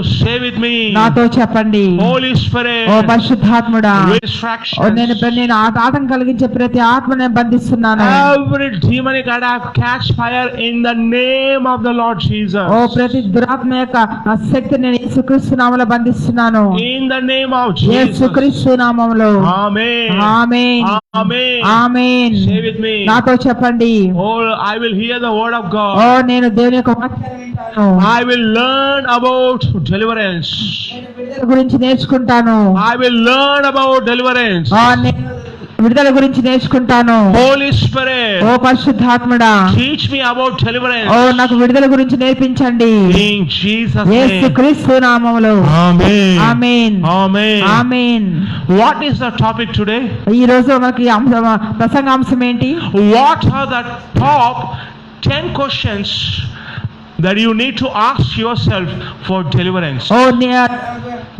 say with me. నాతో చెప్పండి. Holy Spirit. ఓ పరిశుద్ధాత్ముడా. Distractions. నేను ఆటంకం కలిగించే ప్రతి ఆత్మను బంధిస్తున్నాను. Every demonic attack catch fire in the name of the Lord Jesus. ఓ ప్రతి దురాత్మ యొక్క శక్తిని నేను యేసుక్రీస్తు నామములో బంధిస్తున్నాను. In the name of Jesus. యేసుక్రీస్తు నామములో. Amen. Amen. Amen. Amen. Say with me. నాతో చెప్పండి. Oh, I will hear the word of God. ఓ నేను దేవుని యొక్క వాక్యాన్ని వింటాను. I will learn about deliverance. విడుదల గురించి నేర్చుకుంటాను. I will learn about deliverance. నేను విడుదల గురించి నేర్చుకుంటాను. Holy Spirit. ఓ పరిశుద్ధాత్ముడా. Teach me about deliverance. ఓ నాకు విడుదల గురించి నేర్పించండి. In Jesus' name. యేసుక్రీస్తు నామములో. Amen. Amen. Amen. Amen. What is the topic today? ఈ రోజు మనకి ప్రసంగాంశం ఏంటి? What are the top 10 questions that you need to ask yourself for deliverance? ఓ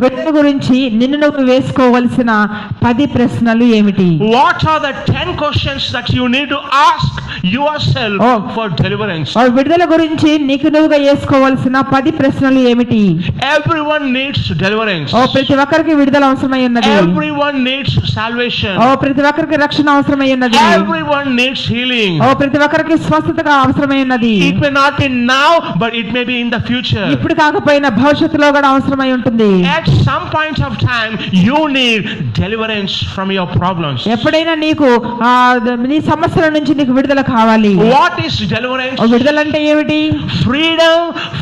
విడుదల గురించి నిన్ను నువ్వు వేసుకోవలసిన 10 ప్రశ్నలు ఏమిటి? What are the 10 questions that you need to ask yourself for deliverance? ఓ విడుదల గురించి నీకు నువ్వుగా వేసుకోవలసిన 10 ప్రశ్నలు ఏమిటి? Everyone needs deliverance. ఓ ప్రతి ఒక్కరికి విడుదల అవసరమై ఉన్నది. Everyone needs salvation. ఓ ప్రతి ఒక్కరికి రక్షణ అవసరమై ఉన్నది. Everyone needs healing. ఓ ప్రతి ఒక్కరికి స్వస్థత అవసరమై ఉన్నది. It may not be now, but it may be in the future. ఇప్పుడు కాకపోయినా భవిష్యత్తులో కూడా అవసరమై ఉంటుంది. At some point of time you need deliverance from your problems. ఎప్పుడైనా నీకు నీ సమస్యల నుంచి నీకు విడుదల కావాలి. What is deliverance? విడుదల అంటే ఏమిటి? Freedom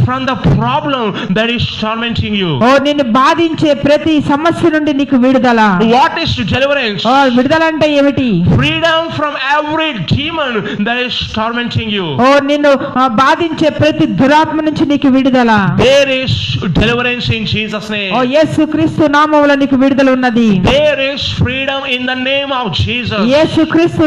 from the problem that is tormenting you. ఓ నిన్ను బాధించే ప్రతి సమస్య నుండి నీకు విడుదల. What is deliverance? విడుదల అంటే ఏమిటి? Freedom from every demon that is tormenting you. ఓ నిన్ను బాధించే ప్రతి దురాత్మ నుంచి నీకు విడుదల. There is deliverance in Jesus' name. ఓ యేసుక్రీస్తు నామములో నీకు విడుదల ఉన్నది. There is freedom in the name of Jesus. యేసుక్రీస్తు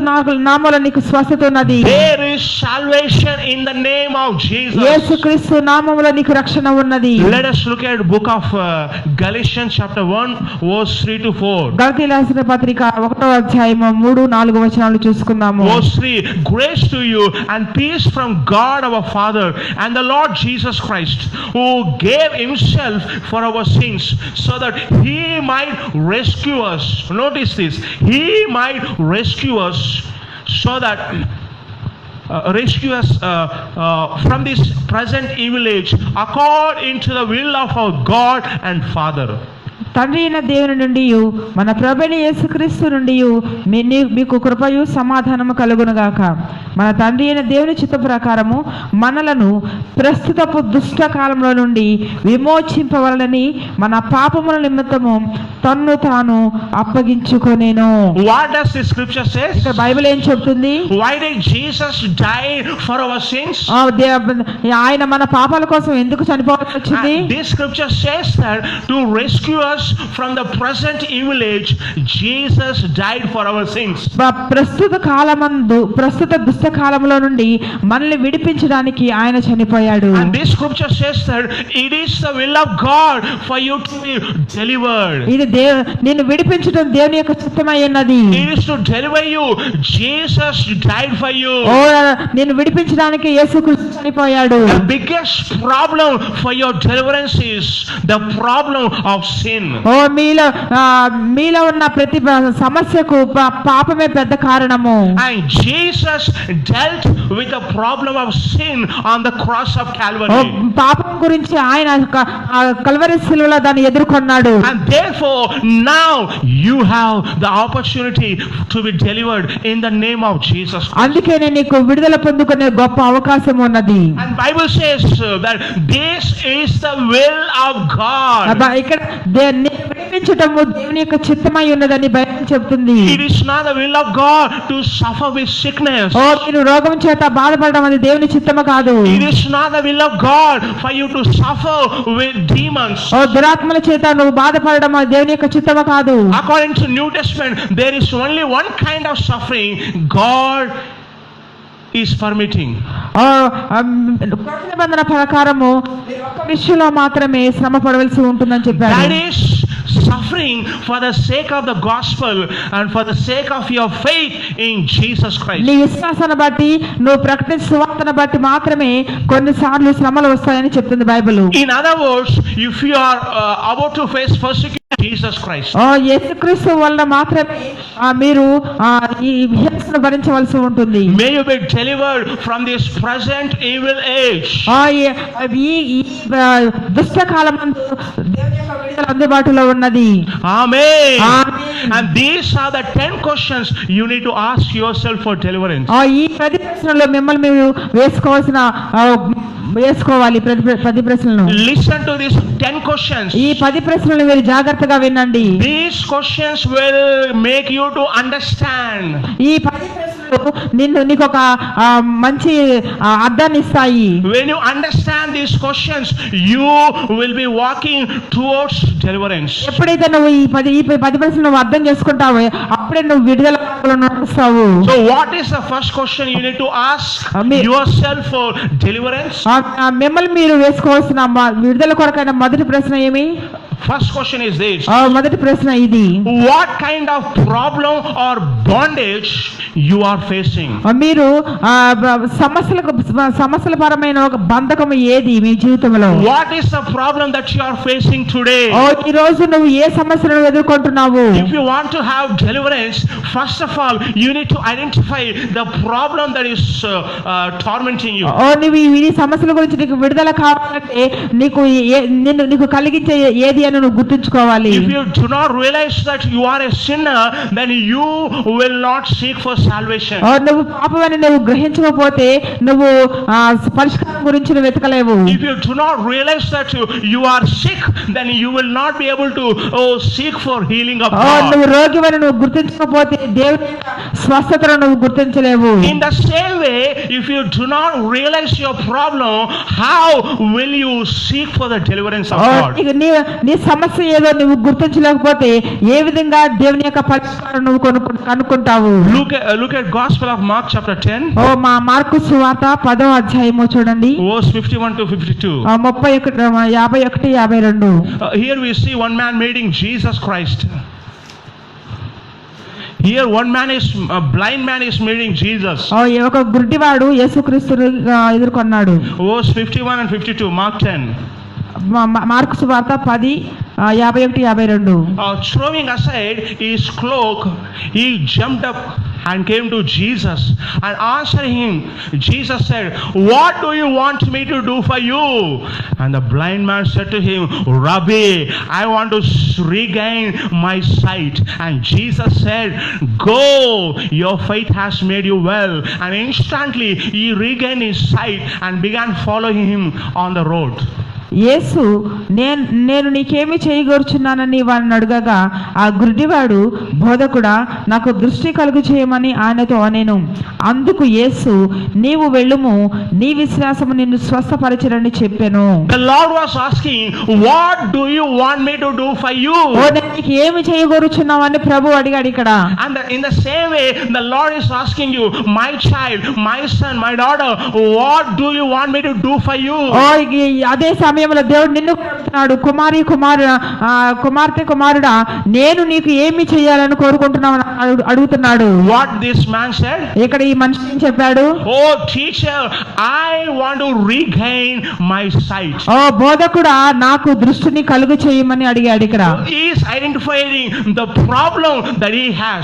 నామములో నీకు స్వస్థత ఉన్నది. There is salvation in the name of Jesus. యేసుక్రీస్తు నామములో నీకు రక్షణ ఉన్నది. Let us look at book of Galatians chapter 1 verse 3 to 4. గలతీయులకు రాసిన పత్రిక 1వ అధ్యాయము 3-4 వచనాలు చూసుకుందాము. Verse 3. Grace to you and peace from God our Father and the Lord Jesus Christ, who gave himself for our sins so that he might rescue us. Notice this. He might rescue us so that from this present evil age according to the will of our God and Father. తండ్రి అయిన దేవుని నుండి మన ప్రభువైన యేసుక్రీస్తు నుండి మీకు కృపయు సమాధానము కలుగునుగాక. మన తండ్రి అయిన దేవుని చిత్త ప్రకారము మనలను ప్రస్తుతపు దుష్ట కాలంలో నుండి విమోచింపవలనని మన పాపముల నిమిత్తము తన్ను తాను అప్పగించుకొనెను. What does the scripture say? ఇక్కడ బైబిల్ ఏం చెప్తుంది? Why did Jesus die for our sins? ఆయన మన పాపాల కోసం ఎందుకు చనిపోవాల్సి వచ్చింది? This scripture says that to rescue us from the present evil age, Jesus died for our sins. ప్రస్తుత దుష్ట కాలంలో నుండి మనల్ని విడిపించడానికి ఆయన చనిపోయాడు. And this scripture says that it is the will of God for you to be delivered. ఇది నిన్ను విడిపించడం దేవుని యొక్క చిత్తమై ఉన్నది. It is to deliver you. Jesus died for you. ఓ నిన్ను విడిపించడానికి యేసుక్రీస్తు చనిపోయాడు. The biggest problem for your deliverance is the problem of sin. ఓ మీలో ఉన్న ప్రతి సమస్యకు పాపమే పెద్ద కారణము. And Jesus dealt with the problem of sin on the cross of Calvary. పాపం గురించి ఆయన కల్వరి శిలువలో దాన్ని ఎదుర్కొన్నాడు. And therefore now you have the opportunity to be delivered in the name of Jesus Christ. అందుకనే నీకు విడుదల పొందుకునే గొప్ప అవకాశం ఉన్నది. And Bible says that this is the will of God. ఇక్కడ విడిపించటము దేవుని యొక్క చిత్తమై ఉన్నదని బైబిల్ చెప్తుంది. It is not the will of God to suffer with sickness. ఓ మీరు రోగం చేత బాధపడడం అది దేవుని చిత్తము కాదు. It is not the will of God for you to suffer with demons. ఓ దురాత్మల చేత నువ్వు బాధపడడం అది దేవుని యొక్క చిత్తము కాదు. According to New Testament there is only one kind of suffering God is permitting. నిబంధన ప్రకారము ఒక విషయంలో మాత్రమే శ్రమ పడవలసి ఉంటుందని చెప్పారు. That is suffering suffering for the sake of the gospel and for the sake of your faith in Jesus Christ. నీ విశ్వాసాన్ని బట్టి నువ్వు ప్రకటించే సువార్తను బట్టి మాత్రమే కొన్నిసార్లు శ్రమలు వస్తాయని చెప్తుంది Bible. In other words, if you are about to face persecution Jesus Christ, యేసుక్రీస్తు వల్ల మాత్రమే మీరు ఈ హింసను భరించవలసి ఉంటుంది. may you be delivered from this present evil age. ఈ దుష్ట కాలమందు దేవుని యొక్క విడుదల అందుబాటులో ఉన్నది. Amen. And these are the 10 questions you need to ask yourself for deliverance. ఈ 10 ప్రశ్నలు మిమ్మల్ని మీరు వేసుకోవాలి. 10 ప్రశ్నలను Listen to these 10 questions. ఈ 10 ప్రశ్నలు మీరు జాగ్రత్తగా వినండి. These questions will make you to understand. ఈ 10 ప్రశ్నలు నీకు ఒక మంచి అర్థాన్ని ఇస్తాయి. When you understand these questions, you will be walking towards deliverance. ఎప్పుడైతే నువ్వు ఈ 10 ప్రశ్నలు నువ్వు అర్థం చేసుకుంటావో అప్పుడే నువ్వు విడుదల మార్గంలో నడుస్తావు. So what is the first question you need to ask yourself for deliverance? మిమ్మల్ని మీరు వేసుకోవాల్సిన విడుదల కొరకైన మొదటి ప్రశ్న ఏమి? First question is this. మొదటి ప్రశ్న ఇది. What kind of problem or bondage you are facing? మీరు సమస్యల పరమైన ఒక బంధకం ఏది మీ జీవితంలో? What is the problem that you are facing today? ఈ రోజు నువ్వు ఏ సమస్యలను ఎదుర్కొంటున్నావు? If you want to have deliverance, first of all you need to identify the problem that is tormenting you. నువ్వు ఈ సమస్యల గురించి నీకు విడుదల కావాలంటే నీకు కలిగించే ఏది అని నువ్వు గుర్తుంచుకోవాలి. If you do not realize that you are a sinner, then you will not seek for salvation. నువ్వు పాపమని నువ్వు గ్రహించకపోతే నువ్వు పరిష్కారం గురించి నువ్వు వెతకలేవు. If you do not realize that you are sick, then you will not be able to seek for healing of God. నువ్వు రోగివని నువ్వు గుర్తించకపోతే దేవుని స్వస్థతను నువ్వు గుర్తించలేవు. In the same way, if you do not realize your problem, how will you seek for the deliverance of God? నీ సమస్య ఏదో నువ్వు గుర్తించలేకపోతే ఏ విధంగా దేవుని యొక్క పరిష్కారం నువ్వు కనుక్కుంటావు? Look at Gospel of Mark chapter 10. Mark సువార్త 10వ అధ్యాయము చూడండి. Verse 51 to 52. 51-52. Here we see one man meeting Jesus Christ. Here one man is a blind man is meeting Jesus. ఒక గుడ్డివాడు యేసుక్రీస్తుని ఎదుర్కొన్నాడు. Verse 51 and 52, Mark 10. మార్కు సువార్త 10:51-52. Throwing aside his cloak, he jumped up and came to Jesus and answering him, Jesus said, "What do you want me to do for you?" And the blind man said to him, "Rabbi, I want to regain my sight." And Jesus said, "Go, your faith has made you well." And instantly he regained his sight and began following him on the road. యేసు నేను నీకేమి చేయగోరుచున్నానని వాడిని అడగగా ఆ గుడ్డివాడు, బోధకుడా, నాకు దృష్టి కలుగు చేయమని ఆయనతో అనేను. అందుకు యేసు, నీవు వెళ్ళుము, నీ విశ్వాసము నిన్ను స్వస్థపరచునని చెప్పెను. The Lord was asking, "What do you want me to do for you?" నేను నీకు ఏమి చేయగోరుచున్నావని ప్రభు అడిగాడు ఇక్కడ. And in the same way the Lord is asking you, "My child, my son, my daughter, what do you want me to do for you?" అదే సమయంలో దేవుడు నిన్ను అడుగుతున్నాడు, కుమార్తె, కుమారుడా, నేను నీకు ఏమి చేయాలని కోరుకుంటున్నావు అడుగుతున్నాడు. What this man said? ఇక్కడ ఈ మనిషి ఏం చెప్పాడు? "Oh teacher, I want to regain my sight." బోధకుడా, నాకు దృష్టిని కలుగు చేయమని అడిగాడు ఇక్కడ. He is identifying the problem that he has.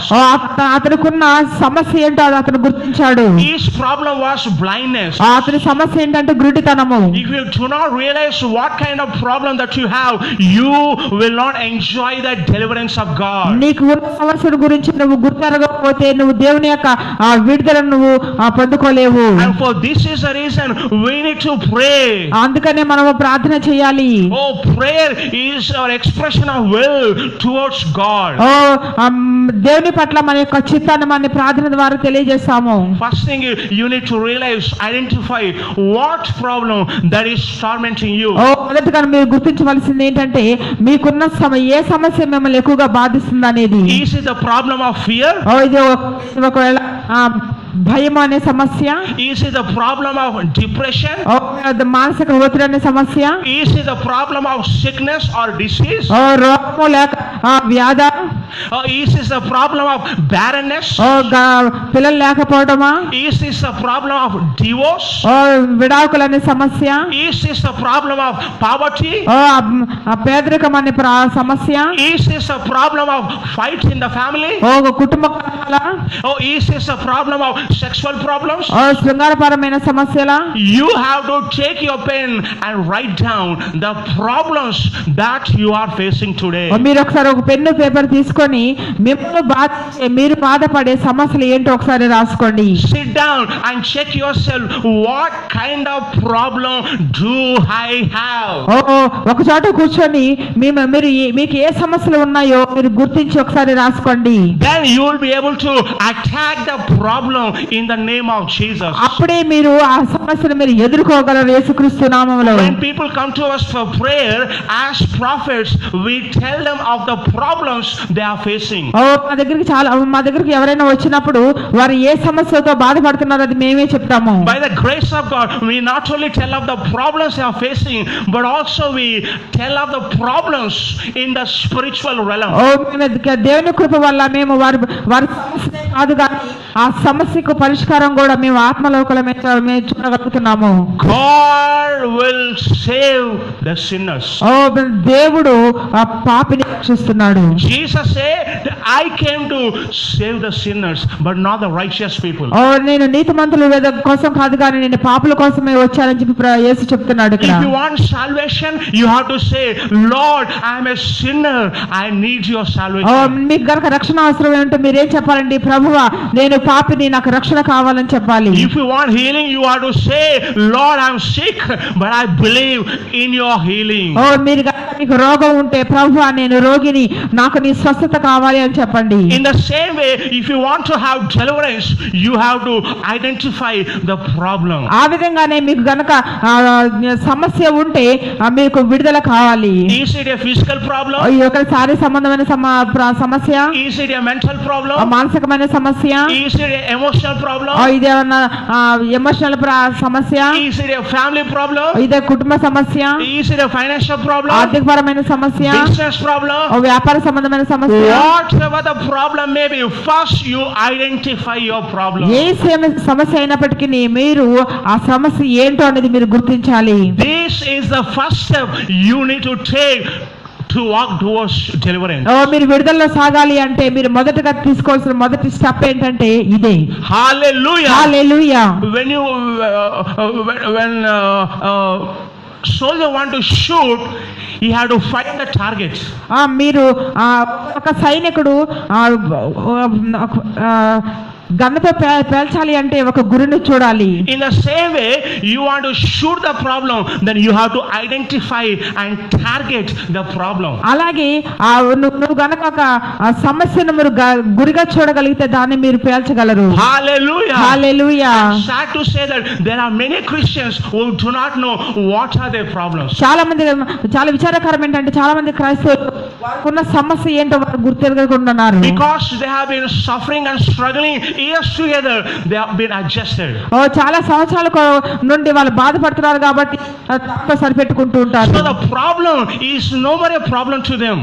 అతనుకున్న సమస్య ఏంటో అతను గుర్తించాడు. His problem was blindness. అతని సమస్య ఏంటంటే గుడ్డితనము. If you do not realize what kind of problem that you have, you will not enjoy the deliverance of God. నీకు ఉన్న సమస్య గురించి నువ్వు గుర్తెరగకపోతే నువ్వు దేవుని యొక్క విడుదలను నువ్వు పొందుకోలేవు. And for this is the reason we need to pray. అందుకనే మనము ప్రార్థన చేయాలి. Prayer is our expression of will towards God. దేవుని పట్ల మన యొక్క చిత్తాన్ని మన ప్రార్థన ద్వారా తెలియజేస్తాము. First thing you need to realize, identify what problem that is tormenting you. మొదటగా మీరు గుర్తించవలసింది ఏంటంటే మీకున్న ఏ సమస్య మిమ్మల్ని ఎక్కువగా బాధిస్తుంది అనేది. Is it the problem of fear? ఇది ఒకవేళ భయం అనే సమస్య, Is it the problem of depression? ఓ, మానసిక ఒత్తిడి అనే సమస్య, Is it the problem of sickness or disease? ఓ, రోగము లేక వ్యాధ, Or is this the problem of barrenness? ఓ, పిల్లలు లేకపోవడమా, Is this the problem of divorce? ఓ, విడాకులు అనే సమస్య, Is this the problem of poverty? ఓ, పేదరికం అనే సమస్య, Is this a problem of fights in the family? ఓ, కుటుంబ కలహాల, Or is this a problem of sexual problems? ఓ, శృంగారపరమైన సమస్యల. You have to take your pen and write down the problems that you are facing today. ఓ, మీరు ఒకసారి ఒక pen paper తీసుకొని మిమ్మల్ని బాధించే మీరు బాధపడే సమస్యలు ఏంటో ఒకసారి రాసుకోండి. Sit down and check yourself. What kind of problem do I have? ఓ, ఒక చోట కూర్చొని మీకు ఏ సమస్యలు ఉన్నాయో మీరు గుర్తించి ఒకసారి రాసుకోండి. Then you will be able to attack the problem in the name of Jesus. అప్పుడే మీరు ఆ సమస్యను మీరు ఎదుర్కోగలరు యేసుక్రీస్తు నామములో. When people come to us for prayer as prophets, we tell them of the problems they are facing. ఓ, మా దగ్గరికి ఎవరైనా వచ్చినప్పుడు వారు ఏ సమస్యతో బాధపడుతున్నారో అది మేమే చెప్తాము. By the grace of God, we not only tell of the problems they are facing, but also we tell of the problems in the spiritual realm. ఓ, దేవుని కృప వల్ల మేము వారి సమస్య కాదు కానీ ఆ సమస్యకు పరిష్కారం కూడా మేము ఆత్మలోకంలో మేము చూడగలుగుతున్నాము. God will save the sinners. ఓ, దేవుడు ఆ పాపిని రక్షిస్తున్నాడు. Jesus said, I came to save the sinners, but not the righteous people. ఓ, నేను నీతిమంతుల కోసం కాదు కానీ నేను పాపుల కోసమే వచ్చానని చెప్పి యేసు చెప్తున్నాడు ఇక్కడ. If you want salvation, you have to say, Lord, I am a sinner. I need your oh, salvation. మీకు గనక రక్షణ అవసరం ఏంటో మీరేం చెప్పాలండి? ప్రభువా, నేను పాపిని, నాకు రక్షణ కావాలని చెప్పాలి. If you want healing, you have to say, Lord, I am sick, but I believe in your healing. ఓ, మీరు గనక మీకు రోగం ఉంటే, ప్రభువా నేను రోగిని, నాకు నీ స్వస్థత కావాలి అని చెప్పండి. In the same way, if you want to have deliverance, you have to identify the problem. ఆ విధంగానే మీకు గనక సమస్య ఉంటే మీకు విడుదల కావాలి. Is it a physical problem? ఈ యొక్క శారీరక సంబంధమైన సమస్య, Is it a mental problem? మానసికమైన సమస్య, Is it an emotional problem? ఇదేమన్నా ఎమోషనల్ సమస్య, Is it a family problem? ఇదే కుటుంబ సమస్య, Is it a financial problem? ఆర్థికపరమైన సమస్య, Business problem? వ్యాపార సంబంధమైన సమస్య, Whatever the problem may be, first you identify your problem. ఏ సమస్య అయినప్పటికీ మీరు ఆ సమస్య ఏంటో అనేది మీరు గుర్తించాలి. This is the first step you need to take to walk towards deliverance. మీరు విడుదలలో సాగాలి అంటే మీరు మొదటగా తీసుకోవాల్సిన మొదటి స్టెప్ ఏంటంటే ఇదే. Hallelujah. Hallelujah. When soldier want to shoot, he had to find the target. మీరు ఒక సైనికుడు గన్నుతో పేల్చాలి అంటే ఒక గురిని చూడాలి. In the same way, you want to shoot the problem, then you have to identify and target the problem. అలాగే నువ్వు గనక ఒక సమస్యను మీరు గురిగా చూడగలిగితే దాన్ని మీరు పేల్చగలరు. Hallelujah. Hallelujah. Sad to say that there are many Christians who do not know what are their problems. చాలా విచారకరం ఏంటంటే చాలా మంది క్రైస్తవులు వారికున్న సమస్య ఏంటో వారు గుర్తెరగకుంటున్నారు. Because they have been suffering and struggling years together, they have been adjusted. చాలా సంవత్సరాల నుండి వాళ్ళు బాధపడుతున్నారు కాబట్టి సరిపెట్టుకుంటూ ఉంటారు. So the problem is no more a problem to them.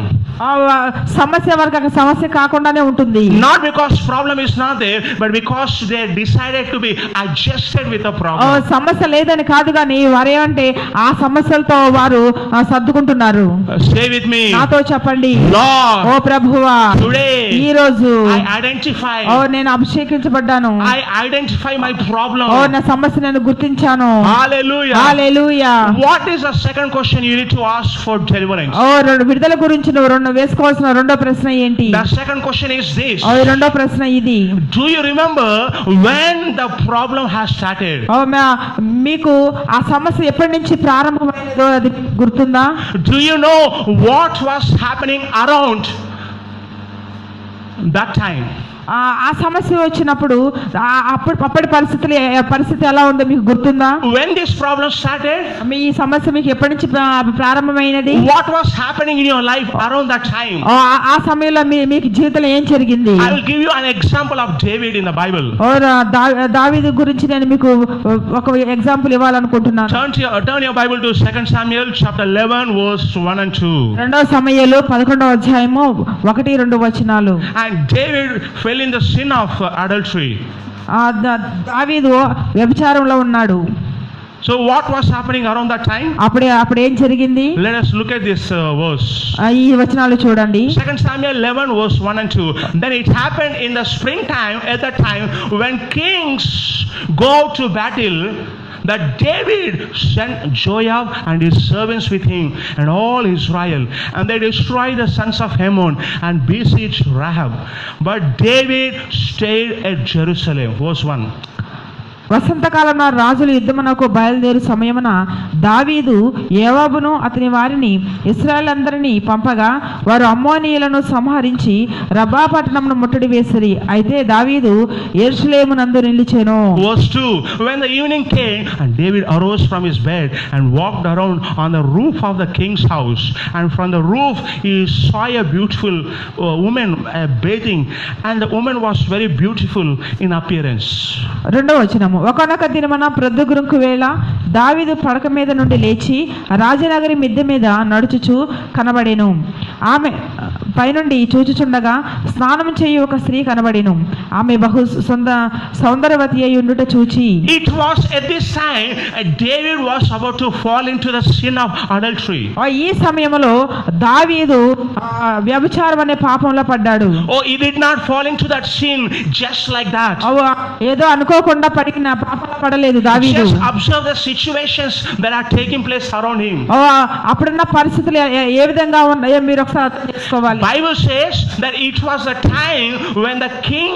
సమస్య వారికి సమస్య కాకుండానే ఉంటుంది. Not because problem is not there, but because they decided to be adjusted with the problem. సమస్య లేదని కాదు కానీ వారేమంటే ఆ సమస్యలతో వారు సర్దుకుంటున్నారు. Stay with me. నాతో చెప్పండి. Lord, ఓ ప్రభువా, today ఈ రోజు I identify. నేను అభిషేకించబడ్డాను. I identify my problem. నా సమస్య నేను గుర్తించాను. Hallelujah. Hallelujah. What is the second question you need to ask for deliverance? విడుదల గురించి నువ్వు వేసుకోవాల్సిన రెండో ప్రశ్న ఏంటి? The second question is this. రెండో ప్రశ్న ఇది. Do you remember when the problem has started? మీకు ఆ సమస్య ఎప్పటి నుంచి ప్రారంభమైందో అది గుర్తుందా? Do you know what was happening around that time? ఆ సమస్య వచ్చినప్పుడు అప్పటి పరిస్థితి ఎలా ఉందో మీకు గుర్తుందా? When this problem started, మీ ఈ సమస్య మీకు ఎప్పటి నుంచి ప్రారంభమైనది? what was happening in your life around that time? ఆ సమయంలో మీకు జీవితంలో ఏం జరిగింది? I will give you an example of David in the Bible. దావీదు గురించి నేను మీకు ఒక ఎగ్జాంపుల్ ఇవ్వాలనుకుంటున్నాను. Turn your Bible to 2 Samuel chapter 11 verse 1 and 2. 2 సమూయేలు 11వ అధ్యాయము 1-2 వచనాలు. And David fell in the sin of adultery. దావీదు వ్యభిచారంలో ఉన్నాడు. So what was happening around that time? అప్పుడు ఏం జరిగింది? Let us look at this verse. ఈ వచనాలు చూడండి. 2 Samuel 11 verse 1 and 2. Then it happened in the springtime, at that time when kings go to battle, that David sent Joab and his servants with him and all Israel, and they destroyed the sons of Ammon and besieged Rahab. But David stayed at Jerusalem. Verse 1. వసంతకాలంలో రాజులు యుద్ధమునకు బయలుదేరు సమయమున దావీదు యోవాబును అతని వారిని ఇశ్రాయేలందరినీ పంపగా వారు అమ్మోనీయులను సంహరించి రబ్బా పట్టణమును ముట్టడి వేసిరి. అయితే దావీదు యెరూషలేమునందు నిలిచెను. Verse 2. When the evening came, and David arose from his bed and walked around on the roof of the king's house, and from the roof he saw a beautiful woman bathing, and the woman was very beautiful in appearance. రెండవ వచనము. ఒకనొక దినమున ప్రొద్దుగుంకు వేళ దావీదు పడక మీద నుండి లేచి రాజనగరి మిద్దె మీద నడుచుచు కనబడెను. ఆమె పైనుండి చూచుచుండగా స్నానం చేయు ఒక స్త్రీ కనబడెను. ఆమె బహు సౌందర్యవతి అయి ఉండుట చూచి, it was at this time David was about to fall into the sin of adultery. ఈ సమయంలో దావీదు వ్యభిచారం అనే పాపంలో పడ్డాడు. Oh, he did not fall into that sin just like that. ఏదో అనుకోకుండా పడిన పాపంలో పడలేదు దావీదు. Just observe the situations that are taking place around him. అప్పుడున్న పరిస్థితులు ఏ విధంగా ఉన్నాయో మీరు ఒకసారి అర్థం చేసుకోవాలి. Bible says that it was the time when the king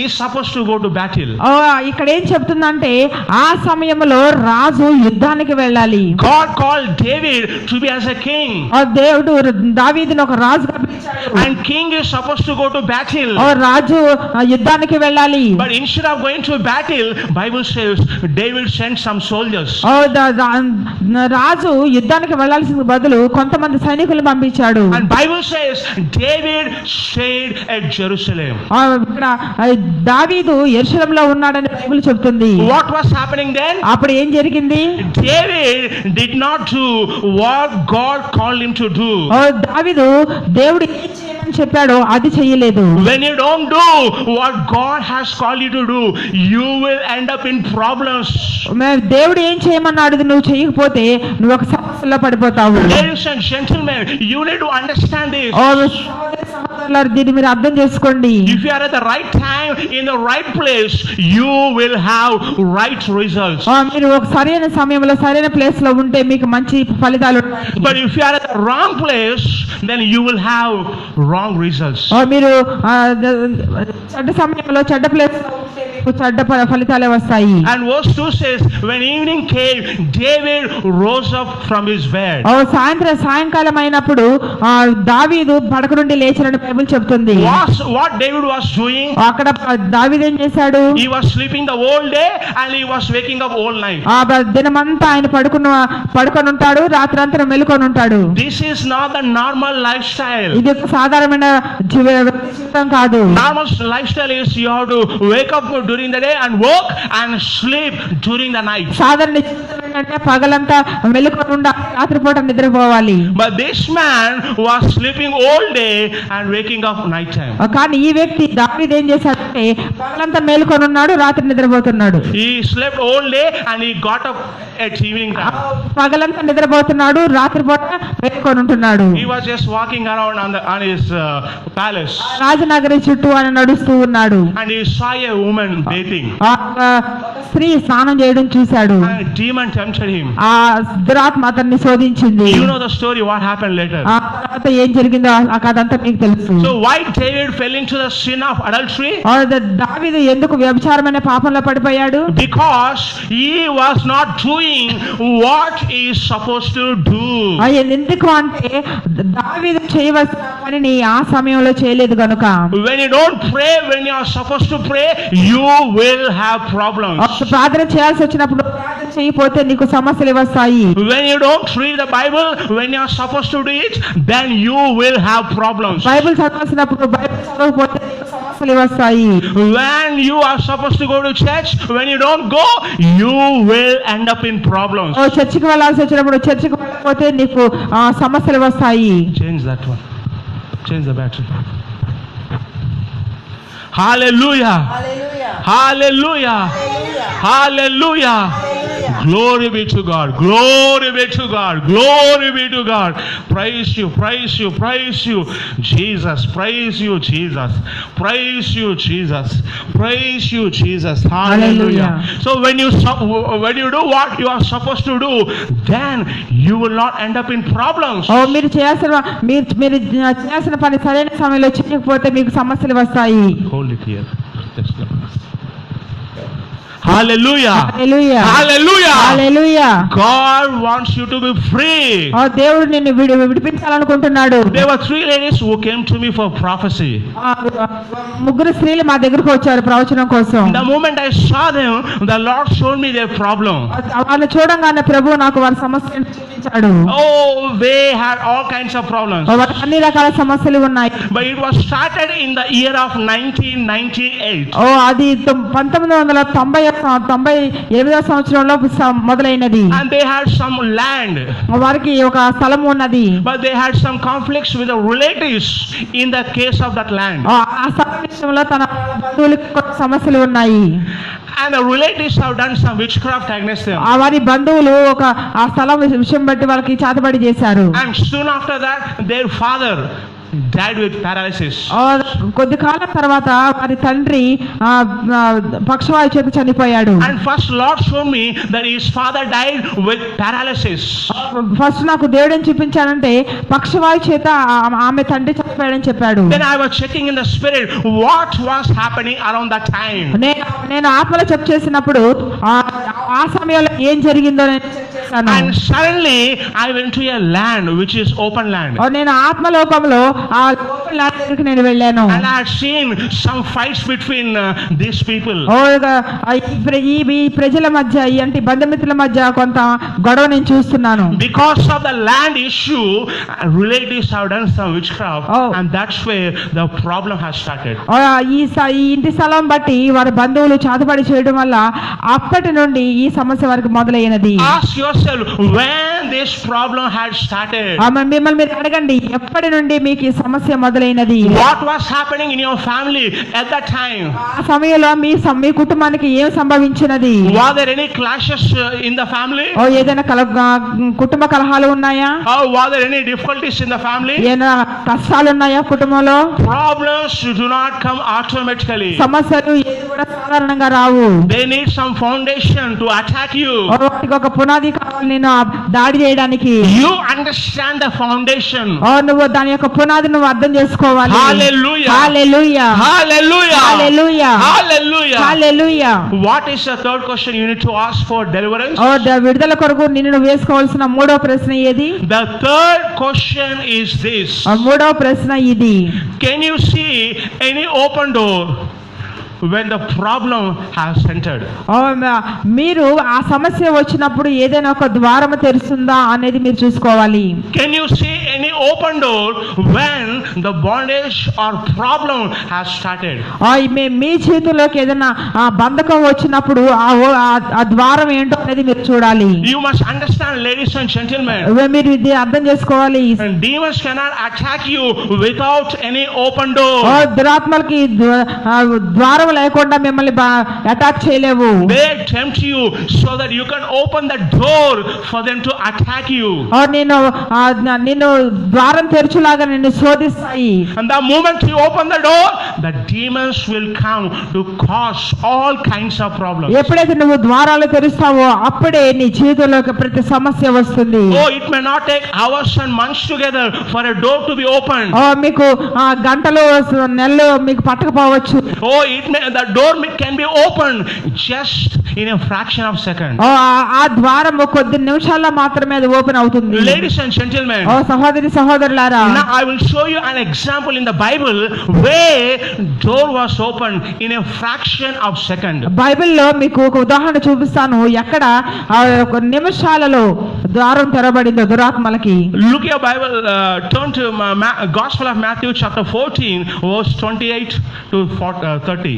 is supposed to go to battle. ఇక్కడ ఏం చెప్తుందంటే ఆ సమయంలో రాజు యుద్ధానికి వెళ్ళాలి. God called David to be as a king. దేవుడు దావీదును ఒక రాజుగా పిలిచాడు. And king is supposed to go to battle. రాజు యుద్ధానికి వెళ్ళాలి. But instead of going to battle, Bible says David sent some soldiers. రాజు యుద్ధానికి వెళ్ళాల్సిన బదులు కొంతమంది సైనికులను పంపించాడు. And Bible says David stayed at Jerusalem. ఇక్కడ దావీదు యెరూషలేములో ఉన్నాడని బైబిల్ చెప్తుంది. What was happening then? అప్పుడు ఏం జరిగింది? David did not do what God called him to do. దావీదు దేవుడు ఏం చేయమని చెప్పాడో అది చేయలేదు. When you don't do what God has called you to do, you will end up in problems. దేవుడు ఏం చేయమన్నాడు నువ్వు చేయకపోతే నువ్వు ఒక సమస్యలో పడిపోతావు. Ladies and gentlemen, you need to understand this. దీన్ని మీరు అర్థం చేసుకోండి. If you are at the right time in the right place, you will have right results. మీరు ఒక సరైన సమయంలో సరైన ప్లేస్ లో ఉంటే మీకు మంచి ఫలితాలు ఉంటాయి. But if you are at the wrong place, then you will have wrong results. మీరు చెడ్డ సమయంలో చెడ్డ ప్లేస్ లో ఉంటే మీకు చెడ్డ ఫలితాలే వస్తాయి. And verse 2 says, when evening came, David rose up from his bed. సాయంకాలం అయినప్పుడు దావీదు పడక నుండి లేచాడని బైబిల్ చెప్తుంది. What David was doing? అక్కడ దావీదు ఏం చేశాడు? He was sleeping the whole day and he was waking up all night. దినమంతా ఆయన పడుకొని ఉంటాడు, రాత్రంతా మెలుకొని ఉంటాడు. This is not the normal lifestyle. ఇది ఒక సాధారణమైన జీవితం కాదు. Normal lifestyle is you have to wake up during the day and work and sleep during the night. సాధారణ జీవితం ఏంటంటే పగలంతా మెలుకొని ఉండాలి, రాత్రిపూట నిద్రపోవాలి. But this man was sleeping all day and waking up night time. కానీ ఈ వ్యక్తి దావీదు ఏం చేశాడంటే పగలంతా మేలుకొని ఉన్నాడు, రాత్రి నిద్రపోతున్నాడు. He slept all day and he got up at evening time. పగలంతా నిద్రపోతున్నాడు, రాత్రిపూట మేలుకొని ఉంటున్నాడు. He was just walking around on his palace. Rajanagari చుట్టూ ఆయన నడుస్తూ ఉన్నాడు. And he saw a woman bathing. స్త్రీ స్నానం చేయడం చూశాడు. And a demon tempted him. ఆ దురాత్మ అతన్ని శోధించింది. You know the story what happened later. ఆ తర్వాత ఏం జరిగిందో ఆ కథ అంతా మీకు తెలుసు. So why David fell into the sin of adultery? దావీదు ఎందుకు వ్యభిచారమైన పాపంలో పడిపోయాడు? Because he was not doing what he is supposed to do. ఎందుకు అంటే దావీదు చేయవలసిన పనిని ఆ సమయంలో చేయలేదు గనుక When you don't pray when you are supposed to pray, you will have problems. ప్రార్థన చేయాల్సి వచ్చినప్పుడు ప్రార్థన చేయకపోతే నీకు సమస్యలు వస్తాయి. When you don't read the Bible when you are supposed to do it, then you will have problems. Bible చదవాల్సినప్పుడు Bible చదవకపోతే నీకు సమస్యలు వస్తాయి. When you are supposed to go to church, when you don't go, you will end up in problems. చర్చికి వెళ్ళాల్సి వచ్చినప్పుడు చర్చికి వెళ్ళకపోతే నీకు సమస్యలు వస్తాయి. Change that one. Change the battery. Hallelujah. Hallelujah. Hallelujah. Hallelujah. Hallelujah. Hallelujah. Glory be to God. Glory be to God. Glory be to God. Praise you. Praise you. Praise you. Jesus. Praise you, Jesus. Praise you, Jesus. Praise you, Jesus. Hallelujah. Hallelujah. So when you do what you are supposed to do, then you will not end up in problems. మీరు చేయాల్సిన పని సరైన సమయంలో చేయకపోతే మీకు సమస్యలు వస్తాయి. Hold it here. Just go. Hallelujah. Hallelujah. Hallelujah. Hallelujah. God wants you to be free. దేవుడు నిన్ను విడిపించాలనుకుంటున్నాడు. There were 3 ladies who came to me for prophecy. ముగ్గురు స్త్రీలు మా దగ్గరకు వచ్చారు ప్రవచనం కోసం. The moment I saw them, the Lord showed me their problem. వాళ్ళని చూడంగానే ప్రభువు నాకు వారి సమస్యను చూపించాడు. Oh, they had all kinds of problems. వారికి అన్ని రకాల సమస్యలు ఉన్నాయి. But it was started in the year of 1998. అది 1998వ సంవత్సరంలో మొదలైనది. And they had some land. వారికి ఒక స్థలం ఉన్నది. But they had some conflicts with the relatives in the case of that land. ఆ స్థలం విషయంలో తన బంధువులకు కొన్ని సమస్యలు ఉన్నాయి. And the relatives have done some witchcraft against them. వారి బంధువులు ఆ స్థలం విషయం బట్టి వాళ్ళకి చేతబడి చేశారు. And soon after that, their father died with paralysis. కొద్ది కాలం తర్వాత వారి తండ్రి పక్షవాయు చేత చనిపోయాడు. And first Lord showed me that his father died with paralysis. First నాకు దేవుడు ఏం చూపించాడంటే పక్షవాయు చేత ఆమె తండ్రి చనిపోయాడని చెప్పాడు. Then I was checking in the spirit what was happening around that time. నేను ఆత్మలో చెక్ చేసినప్పుడు ఆ సమయంలో ఏం జరిగిందో నేను చెక్ చేశాను. And suddenly I went to a land which is open land. నేను ఆత్మలోకంలో ఆ ఓపెన్ ల్యాండ్ దగ్గరికి నేను వెళ్ళాను. And I had seen some fights between these people. ఈ ప్రజల మధ్య అంటే బంధుమిత్రుల మధ్య కొంత గొడవ నేను చూస్తున్నాను. Because of the land issue, relatives have done some witchcraft. And that's where the problem has started. ఈ ఇంటి స్థలం బట్టి వారి బంధువులు చాతబడి చేయడం వల్ల అప్పటి నుండి ఈ సమస్య వారికి మొదలైనది. Ask yourself when this problem had started. మిమ్మల్ని మీరు అడగండి ఎప్పటి నుండి మీకు ఈ సమస్య మొదలైనది. What was happening in your family at that time? ఆ సమయంలో మీ కుటుంబానికి ఏం సంభవించినది? Were there any clashes in the family? ఏదైనా కుటుంబ కలహాలు ఉన్నాయా? Were there any difficulties in the family? ఏదైనా కష్టాలు ఉన్నాయా కుటుంబంలో? Problems do not come automatically. సమస్యలు ఏది కూడా సాధారణంగా రావు. They need some foundation to attack you. వాటికి ఒక పునాది కావాలి నేను దాడి చేయడానికి. You understand the foundation. నువ్వు దాని యొక్క పునాది నువ్వు అర్థం చేసుకోవాలి. Hallelujah. Hallelujah. Hallelujah. Hallelujah. Hallelujah. Hallelujah. What is the third question you need to ask for deliverance? విడుదల కొరకు నిన్ను వేసుకోవాల్సిన మూడవ ప్రశ్న ఏది? The third question is this. మూడవ ప్రశ్న ఇది. Can you see any open door when the problem has entered? మీరు ఆ సమస్య వచ్చినప్పుడు ఏదైనా ఒక ద్వారం తెరుస్తుందా అనేది మీరు చూసుకోవాలి. Can you see any open door when the bondage or problem has started? మీ చేతుల్లోకి ఏదైనా బంధకం వచ్చినప్పుడు ఆ ద్వారం ఏంటో అనేది మీరు చూడాలి. You must understand, ladies and gentlemen, మీరు ఇది అర్థం చేసుకోవాలి. demons cannot attack you without any open door. దురాత్మలకి ద్వారం లేకుండా మిమ్మల్ని అటాక్ చేయలేవు. They tempt you so that you can open the door for them to attack you. నిన్ను ద్వారం తెరచులాగా నిన్ను శోధిస్తాయి. And the moment you open the door, the demons will come to cause all kinds of problems. ఎప్పుడైతే నువ్వు ద్వారాలు తెరుస్తావో అప్పుడే నీ జీవితంలోకి ప్రతి సమస్య వస్తుంది. Oh, it may not take hours and months together for a door to be opened. మీకు గంటలు నెలలు మీకు పట్టకపోవచ్చు. Oh, the door can be opened just in a fraction of a second. ఆ ద్వారం కొద్ది నిమిషాల్లో మాత్రమే అది ఓపెన్ అవుతుంది. Ladies and gentlemen, సహోదరి సహోదరులారా, Now I will show you an example in the Bible where door was opened in a fraction of second. బైబిల్లో మీకు ఒక ఉదాహరణ చూపిస్తాను, ఎక్కడ ఒక నిమిషాలలో ద్వారం తెరబడిందో దురాత్మలకి. Look your Bible, turn to Gospel of Matthew chapter 14 verse 28 to 30.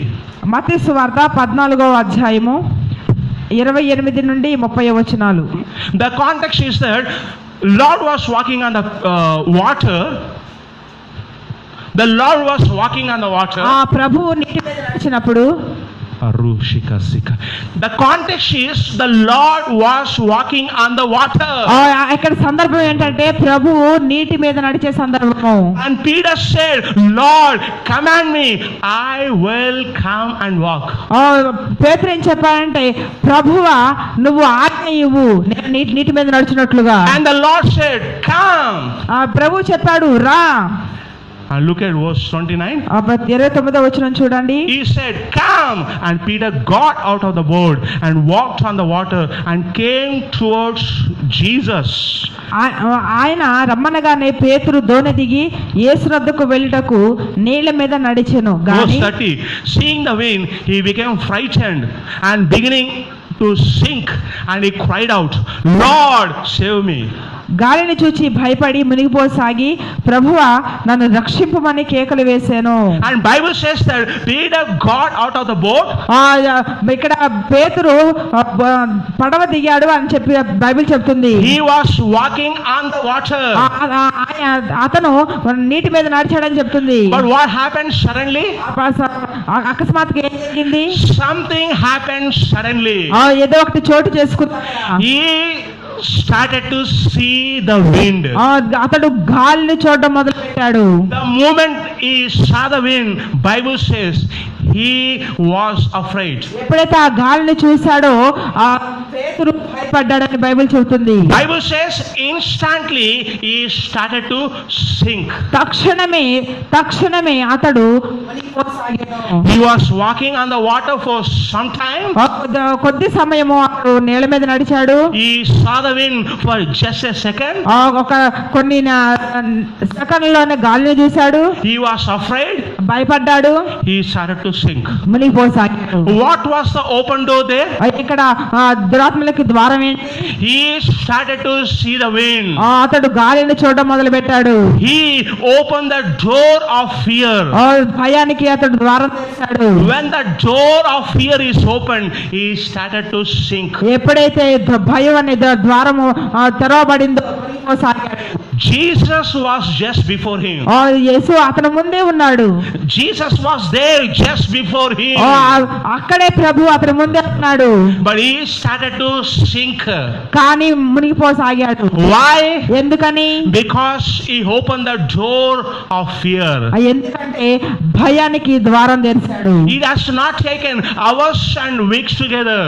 మత్తయి సువార్త 14వ అధ్యాయము 28 నుండి 30 వచనాలు. The context is that Lord was walking on the water. The Lord was walking on the water. ఆ ప్రభువు నీటి మీద నడిచినప్పుడు, the context is the Lord was walking on the water. ఇక్కడ సందర్భం ఏంటంటే ప్రభువు నీటి మీద నడిచే సందర్భము. And Peter said, Lord, command me, I will come and walk. పేతురు ఏం చెప్పాడంటే, ప్రభువా నువ్వు ఆజ్ఞ ఇవ్వు, నేను నీటి మీద నడిచినట్లుగా. And the Lord said, come. ప్రభువు చెప్పాడు, రా. And look at verse 29. 29వ వచనం చూడండి. He said, come. And Peter got out of the boat and walked on the water and came towards Jesus. ఆయన రమ్మనగానే పేతురు దోణి దిగి యేసు వద్దకు వెళ్ళుటకు నీళ్ల మీద నడిచెను. Verse 30. Seeing the wind, he became frightened and beginning to sink, and he cried out, Lord, save me. గాలిని చూచి భయపడి మునిగిపోసాగి, ప్రభువా నన్ను రక్షింపమని కేకలు వేశాను. And Bible says that Peter got out of the boat. ఇక్కడ పేతురు పడవ దిగాడు అని చెప్పి బైబిల్ చెప్తుంది. He was walking on the water. అతను నీటి మీద నడిచాడని చెప్తుంది. But what happened suddenly? అకస్మాత్తుగా ఏం జరిగింది? Something happened suddenly. ఏదో ఒకటి చోటు చేసుకున్నాడు. He started to see the wind. అతడు గాలిని చూడడం మొదలు పెట్టాడు. The moment he saw the wind, Bible says he was afraid. ఎప్పుడైతే ఆ గాలిని చూశాడో ఆ పేతురు భయపడ్డాడని బైబిల్ చెబుతుంది. Bible says instantly he started to sink. తక్షణమే అతడు మునిగిపోసాగాడు. He was walking on the water for some time. కొద్ది సమయము అతడు నీళ్ళ మీద నడిచాడు. He saw the wind for just a second. కొన్ని సెకండ్లోనే గాలిని చూశాడు. He was afraid. భయపడ్డాడు. He started to sink. మునిగిపోసాగాడు. What was the open door there? ఇక్కడ దురాత్మలకి ద్వారం ఏంటి? He started to see the wind. అతడు గాలిని చూడడం మొదలు పెట్టాడు. He opened the door of fear. భయానికి అతడు ద్వారం తెరిచాడు. When the door of fear is opened, he started to sink. ఎప్పుడైతే భయం అనే ద్వారము తెరవబడిందో Jesus was just before him. యేసు అతని ముందే ఉన్నాడు. Jesus was there just before him. అక్కడే ప్రభు అతని ముందే ఉన్నాడు. But he started to sink. కానీ మునిగిపోసాగాడు. Why? ఎందుకని? Because he opened the door of fear. ఎందుకంటే భయానికి ద్వారం తెరిచాడు. It has not taken hours and weeks together.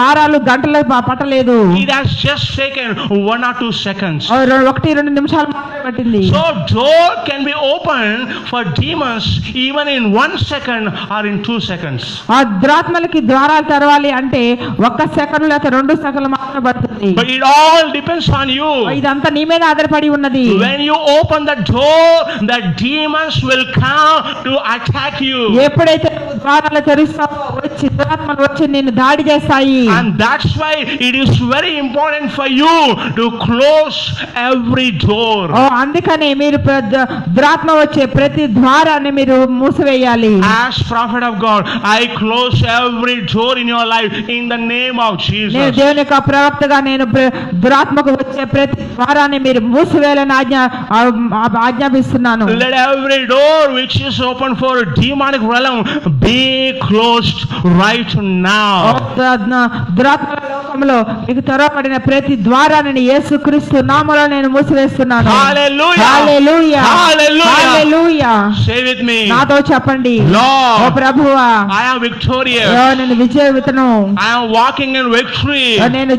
వారాలు గంటలు పట్టలేదు. It has just taken 1 or 2 seconds. 1-2 నిమిషాలు మాత్రమే పట్టింది. So door can be opened for demons even in 1 second or in 2 seconds. ఆ దురాత్మలకి ద్వారాలు తెరవాలి అంటే 1 సెకండ్ లేక 2 సెకండ్లు మాత్రమే పడుతుంది. But it all depends on you. ఇదంతా నీ మీద ఆధారపడి ఉన్నది. When you open the door, the demons will come to attack you. ఎప్పుడైతే ద్వారాలు తెరుస్తావో వచ్చి దురాత్మలు వచ్చి నిన్ను దాడి చేస్తాయి. And that's why it is very important for you to close every door. అందుకనే మీరు దురాత్మ వచ్చే ప్రతి ద్వారాన్ని మీరు మూసివేయాలి. As prophet of God, I close every door in your life in the name of Jesus. నేను దేవుని యొక్క ప్రవక్తగా నేను దురాత్మకు వచ్చే ప్రతి ద్వారాన్ని మీరు మూసివేయాలని ఆజ్ఞాపిస్తున్నాను. Let every door which is open for demonic realm be closed right now. దురాత్మ లోకంలో మీకు తెరవబడిన ప్రతి ద్వారాన్ని యేసుక్రీస్తు నామములో నేను మూసివేస్తున్నాను. Hallelujah. Hallelujah. Hallelujah. Hallelujah. Say with me. నాతో చెప్పండి. ఓ Lord, ప్రభువా, I am victorious. నేను విజయవితను, I am walking in victory. నేను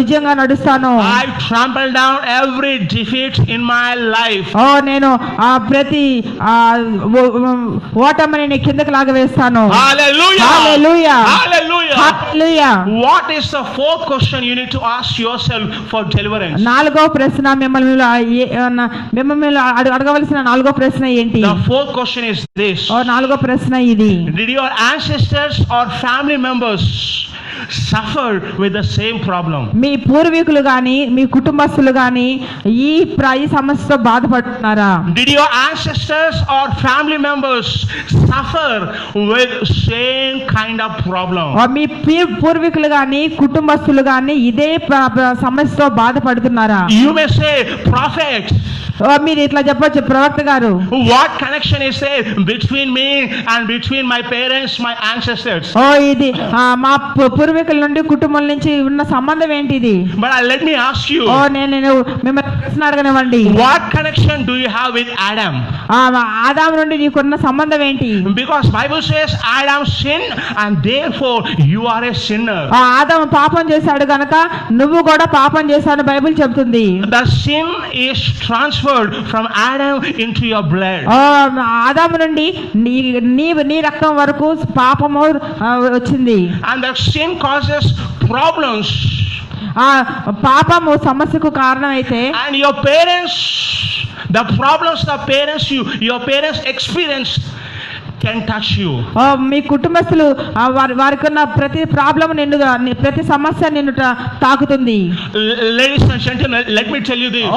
విజయంగా నడుస్తాను. I trample down every defeat in my life. ఓ నేను ప్రతి ఓటమిని నీ కిందకి లాగవేస్తాను. Hallelujah. Hallelujah. Hallelujah. Hallelujah. What is the fourth question you need to ask yourself for deliverance? నాలుగో ప్రశ్న మిమ్మల్ని అడగవలసిన నాలుగో ప్రశ్న ఏంటి? The fourth question is this. నాలుగో ప్రశ్న ఇది. Did your ancestors or family members suffer with the same problem? మీ పూర్వీకులు గాని మీ కుటుంబస్తులు గాని ఈ సమస్యతో బాధపడుతున్నారా? Did your ancestors or family members suffer with same kind of problem? మీ పూర్వీకులు గాని కుటుంబస్తులు గాని ఇదే సమస్యతో బాధపడుతున్నారా? You may say, prophet, మీరు ఇట్లా చెప్పొచ్చు, ప్రవక్త గారు, what connection is there between me and between my parents, my ancestors? ఇది మా పూర్వీకుల నుండి కుటుంబం నుంచి ఉన్న సంబంధం ఏంటి ఇది? But let me ask you, నేను మిమ్మల్ని ప్రశ్న అడగనివ్వండి. what connection do you have with Adam? ఆదాము నుండి నీకున్న సంబంధం ఏంటి? Because Bible says Adam sinned and therefore you are a sinner. ఆదాము పాపం చేశాడు గనక నువ్వు కూడా పాపం చేశాడు బైబిల్ చెప్తుంది. The sin is transferred from Adam into your blood. ఆదాము నుండి నీ రక్తం వరకు పాపము వచ్చింది. And that sin causes problems. పాపము సమస్యకు కారణం అయితే, And your parents, the problems your parents experience can touch you. మీ కుటుంబస్తులు వారికి ఉన్న ప్రతి ప్రాబ్లం ప్రతి సమస్య నిన్ను తాకుతుంది. Ladies and gentlemen, let me tell you this.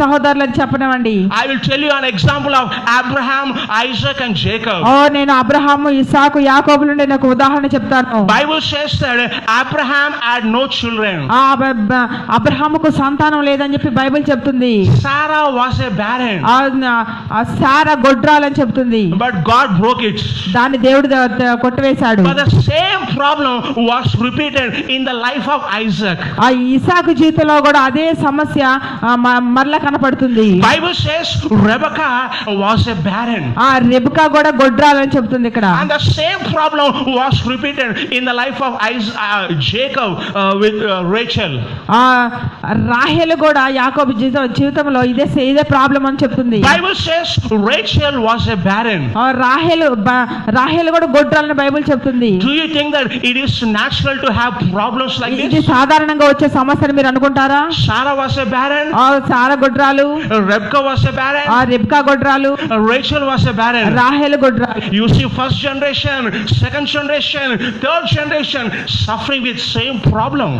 సహోదరులకు చెప్పనివ్వండి. I will tell you an example of Abraham, Isaac and Jacob. నేను అబ్రహాము, ఇస్సాకు, యాకోబు నుండి నాకు ఉదాహరణ చెప్తాను. Bible says that Abraham had no children. అబ్రహాముకు సంతానం లేదని చెప్పి బైబిల్ చెప్తుంది. Sarah was a barren. సారా గొడ్రాలని చెప్తుంది. But God broke it. దాన్ని దేవుడు కొట్టివేశాడు. But the same problem was repeated in the life of Isaac. ఇస్సాకు జీవితంలో కూడా అదే సమస్య మరలా కనపడుతుంది. Bible says Rebecca was a barren. Rebecca కూడా గొడ్రాలని చెప్తుంది ఇక్కడ. And the same problem was repeated in the life of Jacob with Rachel. రాహేలు కూడా యాకోబు జీవితంలో ఇదే ప్రాబ్లం అని చెప్తుంది. Bible says Rachel was a barren. రాహేలు కూడా గొడ్రాలని బైబిల్ చెప్తుంది. Do you think that it is natural to have problems like this? ఇది సాధారణంగా వచ్చే సమస్యని మీరు అనుకుంటారా? Sarah was a barren. Sarah గొడ్రాలు. Rebecca was a barren. Rebecca గొడ్రాలు. Rachel was a barren. రాహేలు గొడ్రాలు. You see first generation, second generation, third generation suffering with same problem.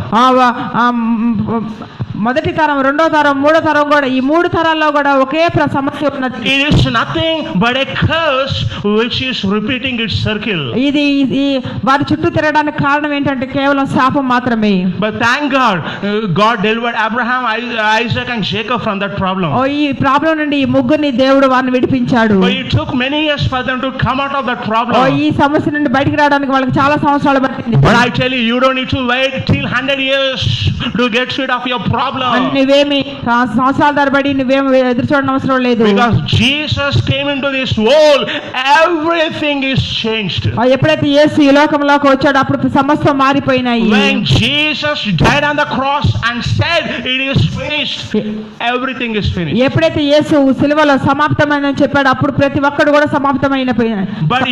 మొదటి తరం, రెండో తరం, మూడో తరం కూడా ఈ మూడు తరాల్లో కూడా ఒకే సమస్య ఉన్నది. It is nothing but a curse which is repeating its circle. ఇది వారి చుట్టూ తిరగడానికి కారణం ఏంటంటే కేవలం శాపం మాత్రమే. But thank God, God delivered Abraham, Isaac and Jacob from that problem. ఈ ప్రాబ్లం నుండి ఈ ముగ్గురిని దేవుడు వారిని విడిపించాడు. But it took many years for them to come out of that problem. ఈ సమస్య నుండి బయటికి రావడానికి వాళ్ళకి చాలా సంవత్సరాలు పట్టింది. But I tell you don't need to wait till 100 years to get rid of your problem. నువ్వేమి సంవత్సరాల తరబడి నువ్వేమి ఎదురు చూడడం అవసరం లేదు. Because Jesus came into this world, everything is changed. ఎప్పుడైతే యేసు ఈ లోకంలోకి వచ్చాడో అప్పుడు సమస్తం మారిపోయినాయి. When Jesus died on the cross and said it is finished, everything is finished. ఎప్పుడైతే యేసు సిలువలో సమాప్తమైందని చెప్పాడు అప్పుడు ప్రతి ఒక్కడు కూడా సమాప్తమైన. But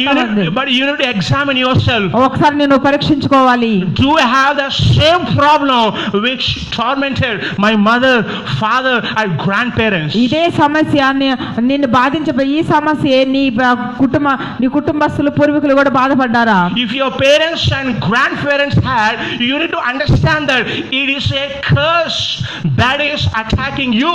you need to examine yourself. ఒకసారి నేను పరీక్షించుకోవాలి. Do I have the same problem which tormented my mother, father and grandparents? ఇదే సమస్య నిన్ను బాధించబోయే ఈ సమస్య నీ కుటుంబస్తులు పూర్వీకులు కూడా బాధపడ్డారా? If your parents and grandparents had, you need to understand that it is a curse that is attacking you.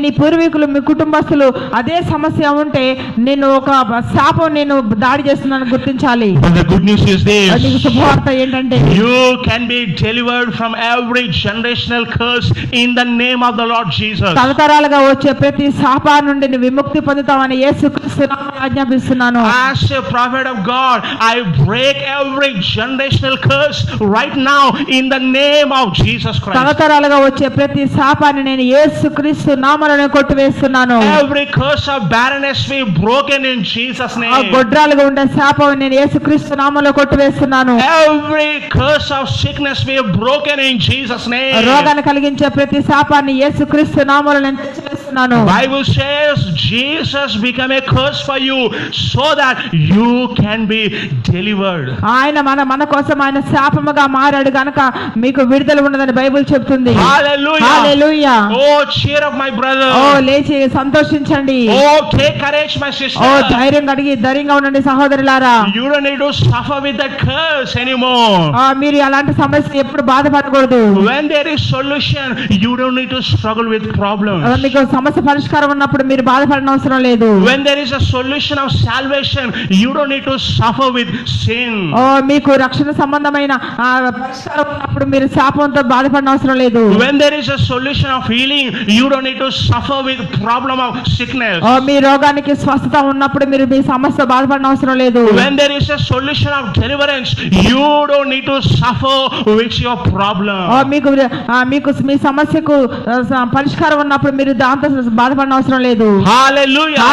నీ పూర్వీకులు మీ కుటుంబస్తులు అదే సమస్య ఉంటే నేను ఒక శాపం నేను దాడి చేస్తున్నాను గుర్తించాలి. But the good news is this. శుభవార్త ఏంటంటే you can be delivered from every generational curse in the name of the Lord Jesus. తరతరాలుగా వచ్చే ప్రతి శాపా నుండి నువ్వు విముక్తి పొందుతావని యేసుక్రీస్తు నామములో ఆజ్ఞాపిస్తున్నాను. As a prophet of God, I break every generational curse right now in the name of Jesus Christ. తరతరాలుగా వచ్చే ప్రతి శాపాన్ని నేను యేసుక్రీస్తు నామములో కొట్టివేస్తున్నాను. Every curse of barrenness be broken in Jesus ఆ name. గొడ్రాలుగా ఉండే శాపం నేను యేసుక్రీస్తు నామములో కొట్టివేస్తున్నాను. Every curse of sickness be broken in Jesus name. రోగాన్ని కలిగించే ప్రతి శాపాన్ని యేసుక్రీస్తు నామములో నేను తెచ్చివేస్తున్నాను. Bible says Jesus became a curse for you so that you can be delivered. ఆయన మన కోసం ఆయన శాపముగా మారాడు గనుక మీకు విడుదల ఉన్నదని బైబిల్ చెప్తుంది. Hallelujah. Hallelujah. Oh, cheer up my brother. ఓ లేచి సంతోషించండి. Oh, take courage my sister. ఓ ధైర్యంగా ఉండండి సహోదరులారా. You don't need to suffer with that curse anymore. మీరు అలాంటి సమస్య ఎప్పుడు బాధపడకూడదు. When there is solution, you don't need to struggle with problems. మీకు సమస్య పరిష్కారం ఉన్నప్పుడు మీరు బాధపడనవసరం అవసరం లేదు. When there is a solution of salvation, you don't need to suffer with sin. మీకు రక్షణ సంబంధమైన పరిష్కారం ఉన్నప్పుడు మీరు శాపంతో బాధపడనవసరం అవసరం లేదు. When there is a solution of healing, you don't need to suffer with problem of sickness. మీ రోగానికి స్వస్థత ఉన్నప్పుడు మీరు మీ సమస్య బాధపడనవసరం అవసరం లేదు. When there is a solution of deliverance, you don't need to suffer with your problem. మీకు మీ సమస్యకు పరిష్కారం ఉన్నప్పుడు మీరు దాంతో బాధపడనవసరం అవసరం లేదు. Hallelujah.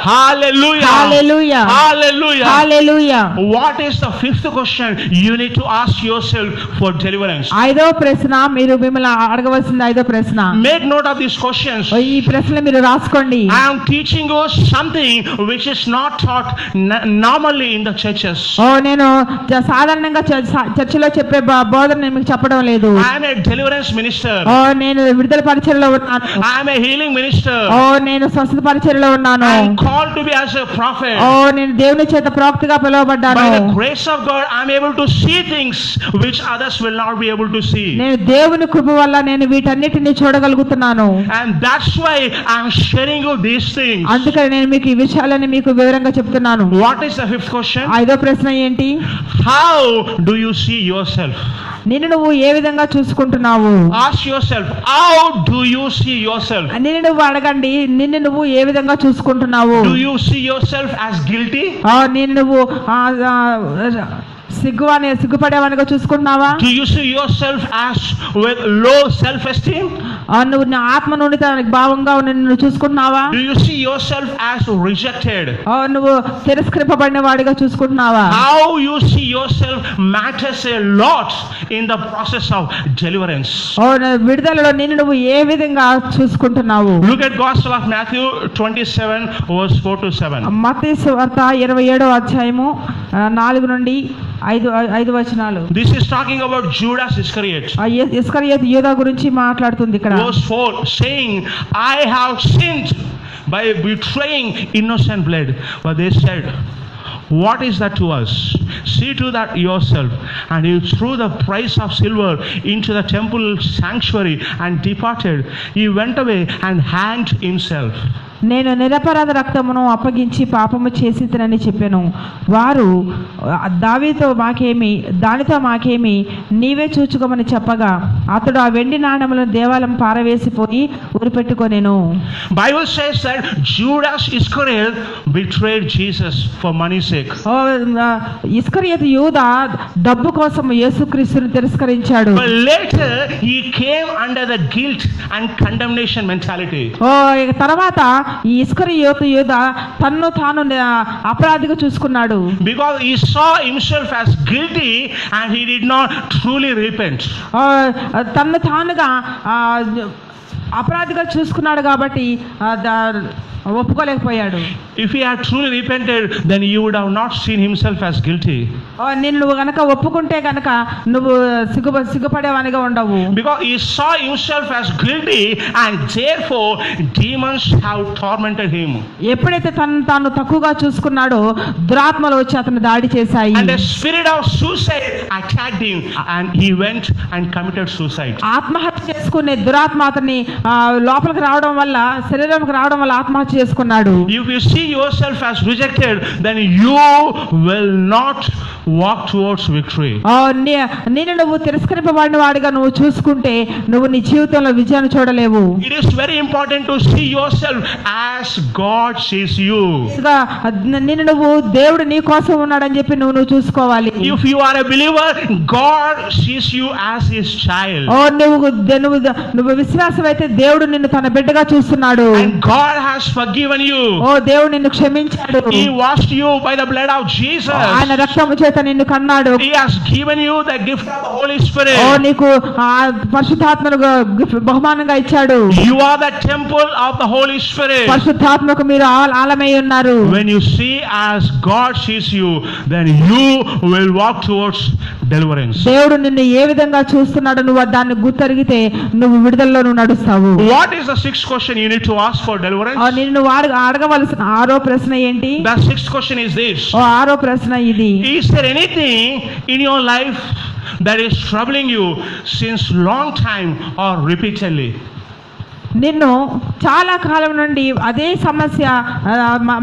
Hallelujah. Hallelujah. Hallelujah. Hallelujah. What is the fifth question you need to ask yourself for deliverance? ఐదో ప్రశ్న మిమ్మల్ని అడగవలసింది ఐదో ప్రశ్న. Make note of these questions. ఈ ప్రశ్నలు మీరు రాసుకోండి. I am teaching you something which is not taught normally in the churches. నేను సాధారణంగా చర్చిలో చెప్పే బోధన నేను మీకు చెప్పడం లేదు. I am a deliverance minister. నేను విడుదల పరిచర్యలో ఉన్నాను. I am a healing minister. నేను స్వస్థత పరిచర్యలో ఉన్నాను. I am called to be as a prophet. నేను దేవుని చేత ప్రవక్తగా పిలువబడ్డాను. By the grace of God, I am able to see things which others will not be able to see. నేను దేవుని కృప వల్ల నేను వీటన్నిటిని చూడగలుగుతున్నాను. And that's why I am sharing you these things. అందుకని నేను మీకు ఈ విషయాలని మీకు వివరంగా చెప్తున్నాను. What is the fifth question? ఐదో ప్రశ్న ఏంటి? How do you see yourself? నిన్ను నువ్వు ఏ విధంగా చూసుకుంటున్నావు? Ask yourself, how do you see yourself? నిన్ను నువ్వు అడగండి, నిన్ను నువ్వు ఏ విధంగా చూసుకుంటున్నావు? Do you see yourself as guilty? నిన్ను నువ్వు సిగ్గుపడేవానిగా చూసుకుంటున్నావా? Do you see yourself as with low self-esteem? నువ్వు నా ఆత్మ నుండి భావంగా నిన్ను చూసుకుంటున్నావా? Do you see yourself as rejected? నువ్వు తిరస్కరింపబడిన వాడిగా చూసుకుంటున్నావా? How you see yourself matters a lot in the process of deliverance. విడుదలలో నిన్ను నువ్వు ఏ విధంగా చూసుకుంటున్నావు? Look at Gospel of Matthew 27 verse 4 to 7. మత్తయి సువార్త 27వ అధ్యాయము 4 నుండి 5 వచనాలు. This is talking about Judas Iscariot. ఇస్కరియోతు యూదా గురించి మాట్లాడుతుంది ఇక్కడ. Verse 4 saying, I have sinned by betraying innocent blood. But they said, what is that to us? See to that yourself. And he threw the price of silver into the temple sanctuary and departed. He went away and hanged himself. నేను నిరపరాధ రక్తమును అప్పగించి పాపము చేసినని చెప్పాను. వారు దానితో మాకేమి నీవే చూచుకోమని చెప్పగా అతడు ఆ వెండి నాణెములను దేవాలయం పారవేసిపోయి ఉరిపెట్టుకొనెను. Bible says that Judas Iscariot betrayed Jesus for money's sake. ఇస్కరియోతు యూదా డబ్బు కోసం యేసుక్రీస్తుని తిరస్కరించాడు. But later he came under the guilt and condemnation mentality. తర్వాత ఈ ఇస్కరియోతు యూదా తన్ను తాను అపరాధిగా చూసుకున్నాడు. Because he saw himself as guilty and he did not truly repent. తన్ను తానుగా అపరాధిగా చూసుకున్నాడు కాబట్టి ఒప్పుకోలేకపోయాడు. If he had truly repented, then you would have not seen himself as guilty. నువ్వు గనక ఒప్పుకుంటే గనక నువ్వు సిగ్గుపడేవానిగా ఉండవు. Because he saw himself as guilty and therefore demons have tormented him. ఎప్పుడైతే తాను తక్కువగా చూసుకున్నాడో దురాత్మలు వచ్చి అతను దాడి చేశాయి. And the spirit of suicide attacked him and he went and committed suicide. ఆత్మహత్య చేసుకునే దురాత్మ అతన్ని లోపలికి రావడం వల్ల శరీరంకి రావడం వల్ల ఆత్మహత్య చేసుకున్నాడు. If you see yourself as rejected, then you will not walk towards victory. నేను నువ్వు తిరస్కరింపబడిన వాడిగా నువ్వు చూసుకుంటే నువ్వు నీ జీవితంలో విజయాన్ని చూడలేవు. It is very important to see yourself as God sees you. నిన్ను నువ్వు దేవుడు నీ కోసం ఉన్నాడని చెప్పి నువ్వు చూసుకోవాలి. If you are a believer, God sees you as his child. నువ్వు విశ్వాసం అయితే దేవుడు నిన్ను తన బిడ్డగా చూస్తున్నాడు. And God has forgiven you. దేవుడు నిన్ను క్షమించాడు. He washed you by the blood of Jesus. ఆయన రక్తము చేత నిన్ను కన్నాడు. He has given you the gift of the Holy Spirit. నీకు పరిశుద్ధాత్మను బహుమానంగా ఇచ్చాడు. You are the temple of the Holy Spirit. పరిశుద్ధాత్మకు మీరు ఆలమై ఉన్నారు. When you see as God sees you, then you will walk towards deliverance. దేవుడు నిన్ను ఏ విధంగా చూస్తున్నాడో నువ్వు దాన్ని గుర్తెరిగితే నువ్వు విడుదలలో నువ్వు నడుస్తావు. What is the sixth question you need to ask for deliverance? నిన్ను అడగవలసిన ఆరో ప్రశ్న ఏంటి? The sixth question is this. ఆరో ప్రశ్న ఇది. Is there anything in your life that is troubling you since long time or repeatedly? నిన్ను చాలా కాలం నుండి అదే సమస్య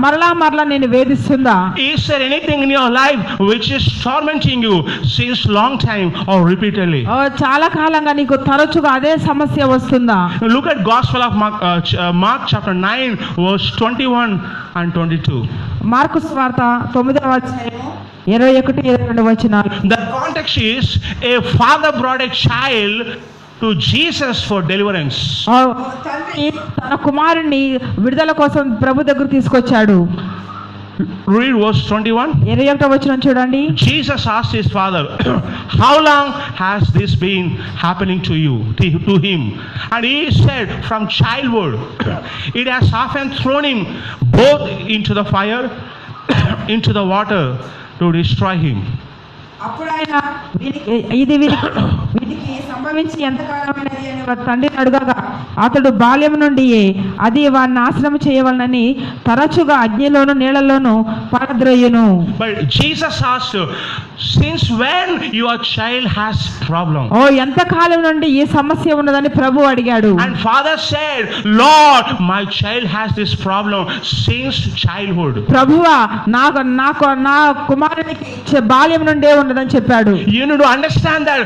మరలా నేను వేధిస్తుందా? Is there anything in your life which is tormenting you since long time or repeatedly? చాలా కాలంగా నీకు తరచుగా అదే సమస్య వస్తుందా? Look at Gospel of Mark chapter 9 verse 21 and 22. Mark సువార్త 9వ అధ్యాయం 21-22 వచనాలు. The context is a father brought a child to Jesus for deliverance. తండ్రి తన కుమారుని విడుదల కోసం ప్రభు దగ్గర తీసుకొచ్చాడు. Read verse 21. 21వ వచనం చూడండి. Jesus asked his father, how long has this been happening to you, to him? And he said, from childhood. It has often thrown him both into the fire, into the water to destroy him. అప్పుడు ఆయన వీటికి సంభవించి ఎంతకాలమైనది అని తండ్రిని అడగగా అతడు బాల్యం నుండి అది వారిని నాశనం చేయవలనని తరచుగా అగ్నిలోను నీళ్లలోను పడద్రోయును. But Jesus asked, since when your child has problem? ఎంతకాలం నుండి ఈ సమస్య ఉన్నదని ప్రభు అడిగాడు. And father said, Lord, my child has this problem since childhood. ప్రభువా నా కుమారునికి బాల్యం నుండే ఉన్నదని చెప్పాడు. You need to understand that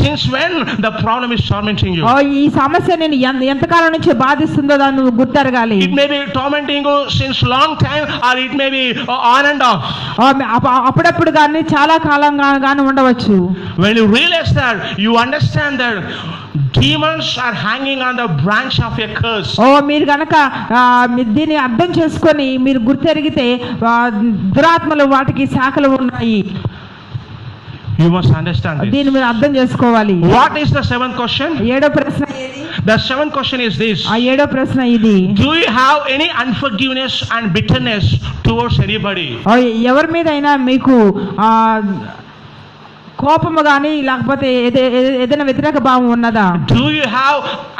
since when the problem is tormenting you. ఈ సమస్య నేను ఎంతకాలం నుంచి బాధిస్తుందో దాన్ని నువ్వు గుర్తెరగాలి. It may be tormenting you since long time or it may be on and off. అప్పుడప్పుడు కానీ చాలా కాలంగా కానీ ఉండవచ్చు. When you realize that, you understand that demons are hanging on the branch of a curse. మీరు గనక దీన్ని అర్థం చేసుకొని మీరు గుర్తెరిగితే దురాత్మలు వాటికి శాఖలు ఉన్నాయి. You must understand this. దీన్ని మీరు అర్థం చేసుకోవాలి. What is the seventh question? ఏడో ప్రశ్న ఏది? The seventh question is this. ఏడో ప్రశ్న ఇది. Do you have any unforgiveness and bitterness towards anybody? ఎవరి మీదైనా మీకు కోపము గానీ లేకపోతే ఏదైనా వ్యతిరేక భావం ఉన్నదా? Do you have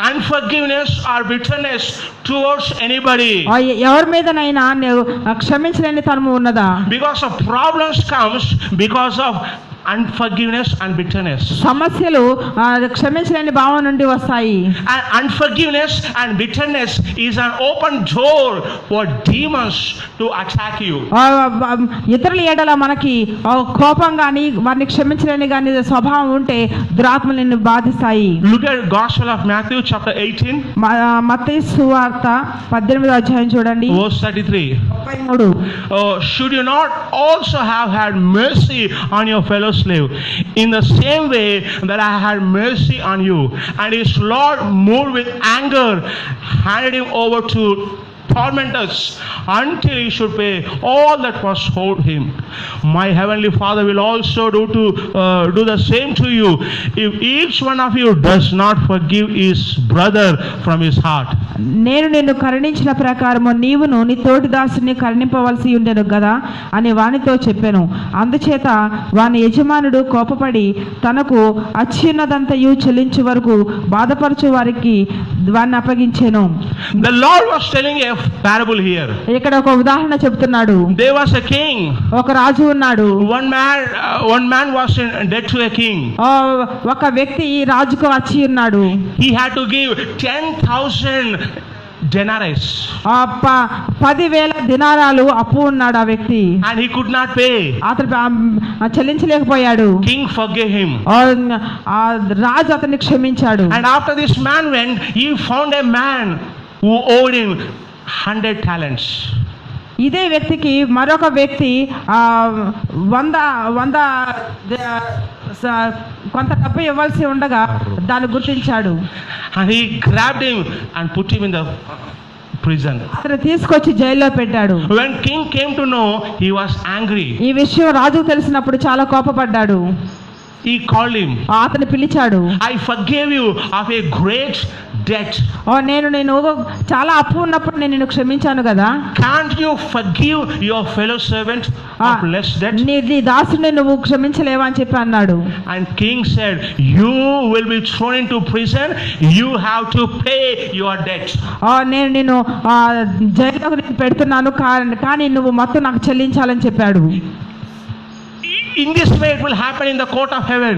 unforgiveness or bitterness towards anybody? ఎవరి మీదనైనా క్షమించలేని తనము ఉన్నదా? Because of problems comes because of unforgiveness and bitterness. సమస్యలు క్షమించలేని భావం నుండి వస్తాయి. And unforgiveness and bitterness is an open door for demons to attack you. ఇతరుల ఎడల మనకి కోపం గాని వారిని క్షమించలేని గాని స్వభావం ఉంటే దురాత్మలు నిన్ను బాధిస్తాయి. Look at Gospel of Matthew chapter 18. మత్తయి సువార్త 18వ అధ్యాయం చూడండి. Verse 33. 33. Should you not also have had mercy on your fellow slave in the same way that I had mercy on you? And his Lord, moved with anger, handed him over to tormentors until he should pay all that was owed him. My heavenly Father will also do the same to you if each one of you does not forgive his brother from his heart. నేను నిన్ను కరుణించిన ప్రకారము నీవును నీ తోటి దాసుని కరుణింపవలసి ఉండెను కదా అని వానితో చెప్పాను. అందుచేత వాని యజమానుడు కోపపడి తనకు అచ్యున్నదంతయు చెల్లించు వరకు బాధపరచు వారికి వాన్ని అప్పగించెను. The Lord was telling a parable here. ఇక్కడ ఒక ఉదాహరణ చెప్తున్నాడు. There was a king. ఒక రాజు ఉన్నాడు. One man was in debt to a king. ఒక వ్యక్తి రాజుకు వచ్చి ఉన్నాడు. He had to give 10,000 denarii. 10,000 దినారాలు అప్పు ఉన్నాడు ఆ వ్యక్తి. And he could not pay. అతను చెల్లించలేకపోయాడు. King forgave him. రాజు అతన్ని క్షమించాడు. And after this man went, he found a man who owed him 100 talents. ఇదే వ్యక్తికి మరొక వ్యక్తి 100 కొంత డబ్బు ఇవ్వాల్సి ఉండగా దాన్ని గుర్తించాడు. And he grabbed him and put him in the prison. అతను తీసుకొచ్చి జైల్లో పెట్టాడు. When king came to know, he was angry. ఈ విషయం రాజుకు తెలిసినప్పుడు చాలా కోపపడ్డాడు. He called him. అతను పిలిచాడు. I forgave you of a great debt. నేను చాలా అప్పు ఉన్నప్పుడు నేను నిన్ను క్షమించాను కదా. Can't you forgive your fellow servant of less debt? నీ దాసుని నువ్వు క్షమించలేవా అని చెప్పి అన్నాడు. And king said, you will be thrown into prison. You have to pay your debt. నేను నిన్ను జైలులోకి పెడుతున్నాను కానీ నువ్వు మొత్తం నాకు చెల్లించాలని చెప్పాడు. In this way it will happen in the court of heaven.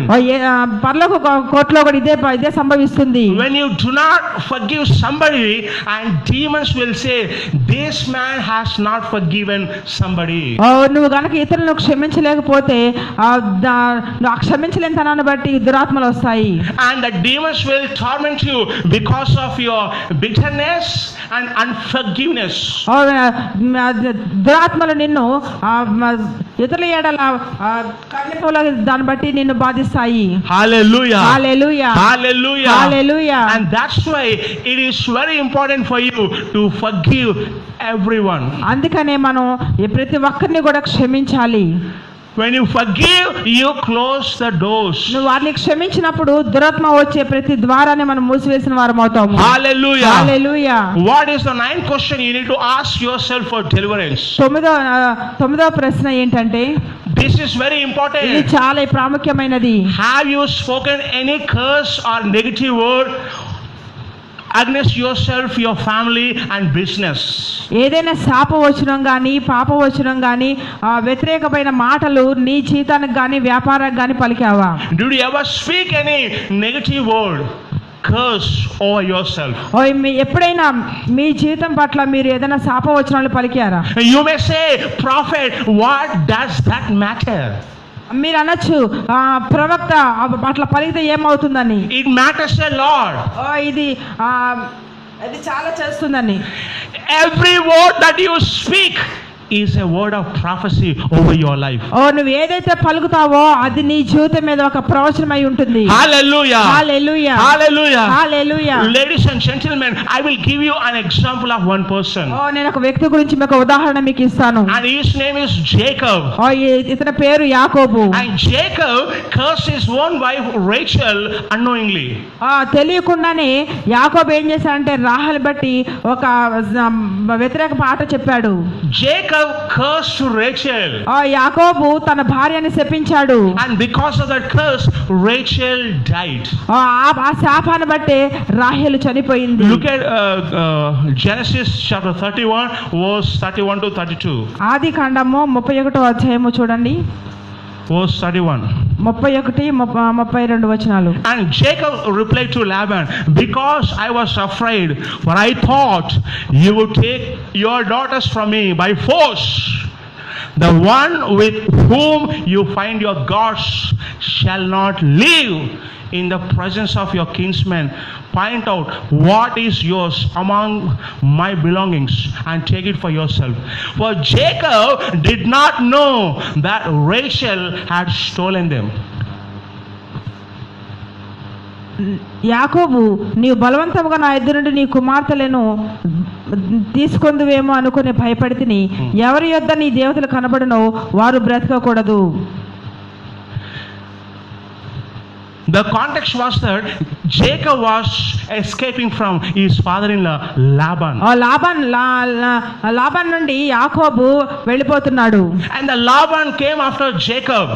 పరలోక కోర్టులో కూడా ఇదే సంభవిస్తుంది. When you do not forgive somebody, and demons will say, this man has not forgiven somebody. నువ్వు గనక ఇతరులను క్షమించలేకపోతే క్షమించలేని తనాన్ని బట్టి దురాత్మలు వస్తాయి. And the demons will torment you because of your bitterness and unforgiveness. దురాత్మలు నిన్ను ఇతరుల ఏడల దాన్ని బట్టి నిన్ను బాధిస్తాయి. Hallelujah. Hallelujah. Hallelujah. Hallelujah. And that's why it is very important for you to forgive everyone. అందుకనే మనం ప్రతి ఒక్కరిని కూడా క్షమించాలి. When you forgive, you close the doors. నువ్వు వారిని క్షమించినప్పుడు దురాత్మ వచ్చే ప్రతి ద్వారాన్ని మనం మూసివేసిన వారం అవుతాము. Hallelujah. Hallelujah. What is the 9th question you need to ask yourself for deliverance? 9వ ప్రశ్న ఏంటంటే, this is very important. ఇది చాలా ప్రాముఖ్యమైనది. Have you spoken any curse or negative word against yourself, your family and business? ఏదైనా శాపవచనం కానీ పాపవచనం కానీ వ్యతిరేకమైన మాటలు నీ జీవితానికి కానీ వ్యాపారానికి కానీ పలికావా? Did you ever speak any negative word, curse over yourself? ఎప్పుడైనా మీ జీవితం పట్ల మీరు ఏదైనా శాపవచనాలు పలికారా? You may say, prophet, what does that matter? మీరు అనొచ్చు, ప్రవక్త అట్లా పలికితే ఏమవుతుందని. It matters a lot. ఇది చాలా చేస్తుందని. Every word that you speak is a word of prophecy over your life. నువ్వు ఏదైతే పలుకుతావో అది నీ జీవితం మీద ఒక ప్రవచనమై ఉంటుంది. Hallelujah. Hallelujah. Hallelujah. Hallelujah. Ladies and gentlemen, I will give you an example of one person. నేను ఒక వ్యక్తి గురించి మీకు ఉదాహరణ మీకు ఇస్తాను. And his name is Jacob. ఇతని పేరు యాకోబు. And Jacob cursed his own wife Rachel unknowingly. తెలియకుండానే యాకోబు ఏం చేశాడంటే రాహేలు బట్టి ఒక వ్యతిరేక మాట చెప్పాడు. Jacob cursed Rachel. యాకోబు తన భార్యని శపించాడు. And because of that curse, Rachel died. ఆ శాపాన్ని బట్టి రాహేలు చనిపోయింది. Look at Genesis chapter 31, verse 31 to 32. ఆది కాండము 31వ అధ్యాయము చూడండి. Verse 31. 31-32 వచనాలు. And Jacob replied to Laban, because I was afraid, for I thought you would take your daughters from me by force. The one with whom you find your gods shall not live in the presence of your kinsmen. Find out what is yours among my belongings and take it for yourself. For Jacob did not know that Rachel had stolen them. యాకోబు, నీవు బలవంతముగా నా ఎదురు నుండి నీ కుమార్తెలను తీసుకొందువేమో అనుకుని భయపడితిని. ఎవరి యొద్ద నీ దేవతలు కనబడునో వారు బ్రతకకూడదు. The context was that Jacob was escaping from his father-in-law Laban. Laban నుండి యాకోబు వెళ్ళిపోతున్నాడు. And the Laban came after Jacob.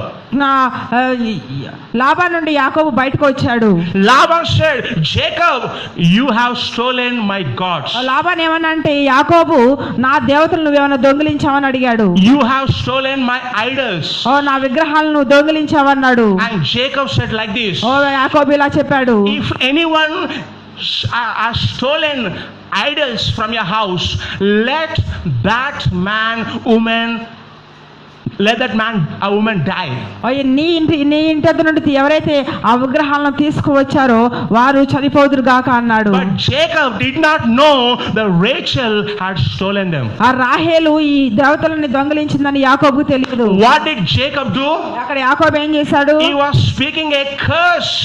Laban నుండి యాకోబు బయటకు వచ్చాడు. Laban said, Jacob, you have stolen my gods. Laban ఏమన్నా అంటే, యాకోబు నా దేవతలు నువ్వేమైనా దొంగిలించావని అడిగాడు. You have stolen my idols. నా విగ్రహాలను నువ్వు దొంగిలించావన్నాడు. And Jacob said like this, యాకోబు ఇలా చెప్పాడు, if anyone has stolen idols from your house, let that man, a woman die. నీ ఇంటి నుండి ఎవరైతే ఆ విగ్రహాలను తీసుకువచ్చారో వారు చనిపోదురు గాక అన్నాడు. But Jacob did not know that Rachel had stolen them. ఆ రాహేలు ఈ దేవతలని దొంగిలించిందని యాకోబుకు తెలియదు. What did Jacob do? అక్కడ యాకోబు ఏం చేశాడు? He was speaking a curse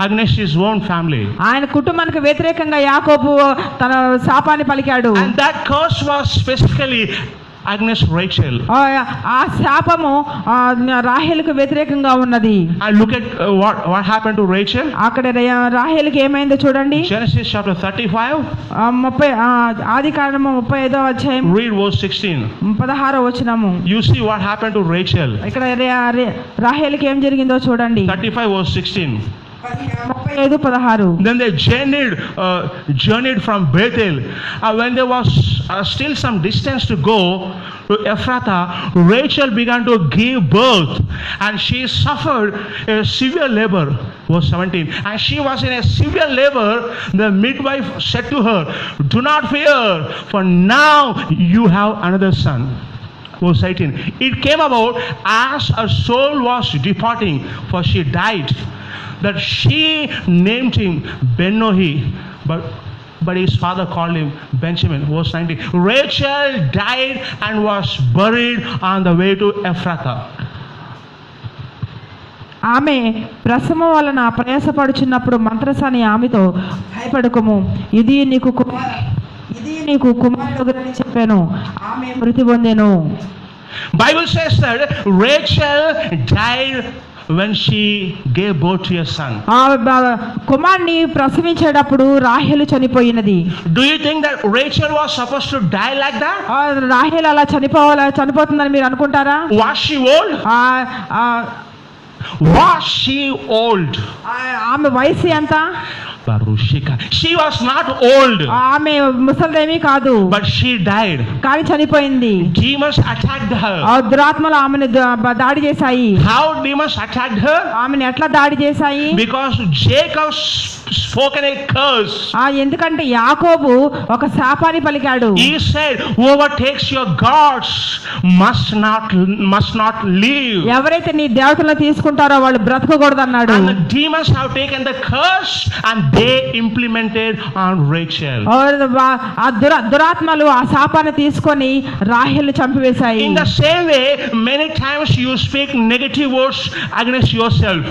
against his own family. ఆయన కుటుంబానికి వ్యతిరేకంగా యాకోబు తన శాపాన్ని పలికాడు. And that curse was specifically against Rachel. ఆ శాపము రాహేలుకు వ్యతిరేకంగా ఉన్నది. And look at what happened to Rachel. అక్కడ రాహేలుకి ఏమైందో చూడండి. Genesis chapter 35. 30 ఆదికాండము 35వ అధ్యాయం. Read verse 16. 16వ వచనము. You see what happened to Rachel. ఇక్కడ రాహేలుకి ఏం జరిగిందో చూడండి. 35 verse 16. 35:16. Then they journeyed from Bethel. When there was still some distance to go to Ephrathah, Rachel began to give birth, and she suffered a severe labor. Verse 17. And she was in a severe labor. The midwife said to her, "Do not fear, for now you have another son." Verse 18. It came about as her soul was departing, for she died, that she named him Ben-Ohi, but his father called him Benjamin. Verse 19. Rachel died and was buried on the way to Ephrathah. ఆమె ప్రసవం వలన ప్రయాసపడుచున్నప్పుడు మంత్రసాని ఆమెతో, భయపడకుము, ఇది నీకు కుమారుడని చెప్పాను. ఆమె మృతి పొందెను. Bible says that Rachel died when she gave birth to a son. కుమారుని ప్రసవించేటప్పుడు రాహేలు చనిపోయినది. Do you think that Rachel was supposed to die like that? రాహేలు అలా చనిపోతుందని మీరు అనుకుంటారా? Was she old? Was she old? ఆమె వయసు ఎంత? She was not old. ఆమె ముసలిదేమీ కాదు. But she died. కానీ చనిపోయింది. Demons attacked her. దురాత్మలు ఆమెను దాడి చేశాయి. How demons attacked her? ఆమెను ఎట్లా దాడి చేశాయి? Because Jacob spoken a curse. ఎందుకంటే యాకోబు ఒక శాపాన్ని పలికాడు. He said, whoever takes your gods must not live. ఎవరైతే నీ దేవతలను తీసుకుంటారో వాళ్ళు బ్రతకకూడదు అన్నాడు. And the demons have taken the curse and they implemented on Rachel. ఆ దురాత్మలు ఆ శాపాన్ని తీసుకొని రాహేలు చంపివేశాయి. In the same way, many times you speak negative words against yourself.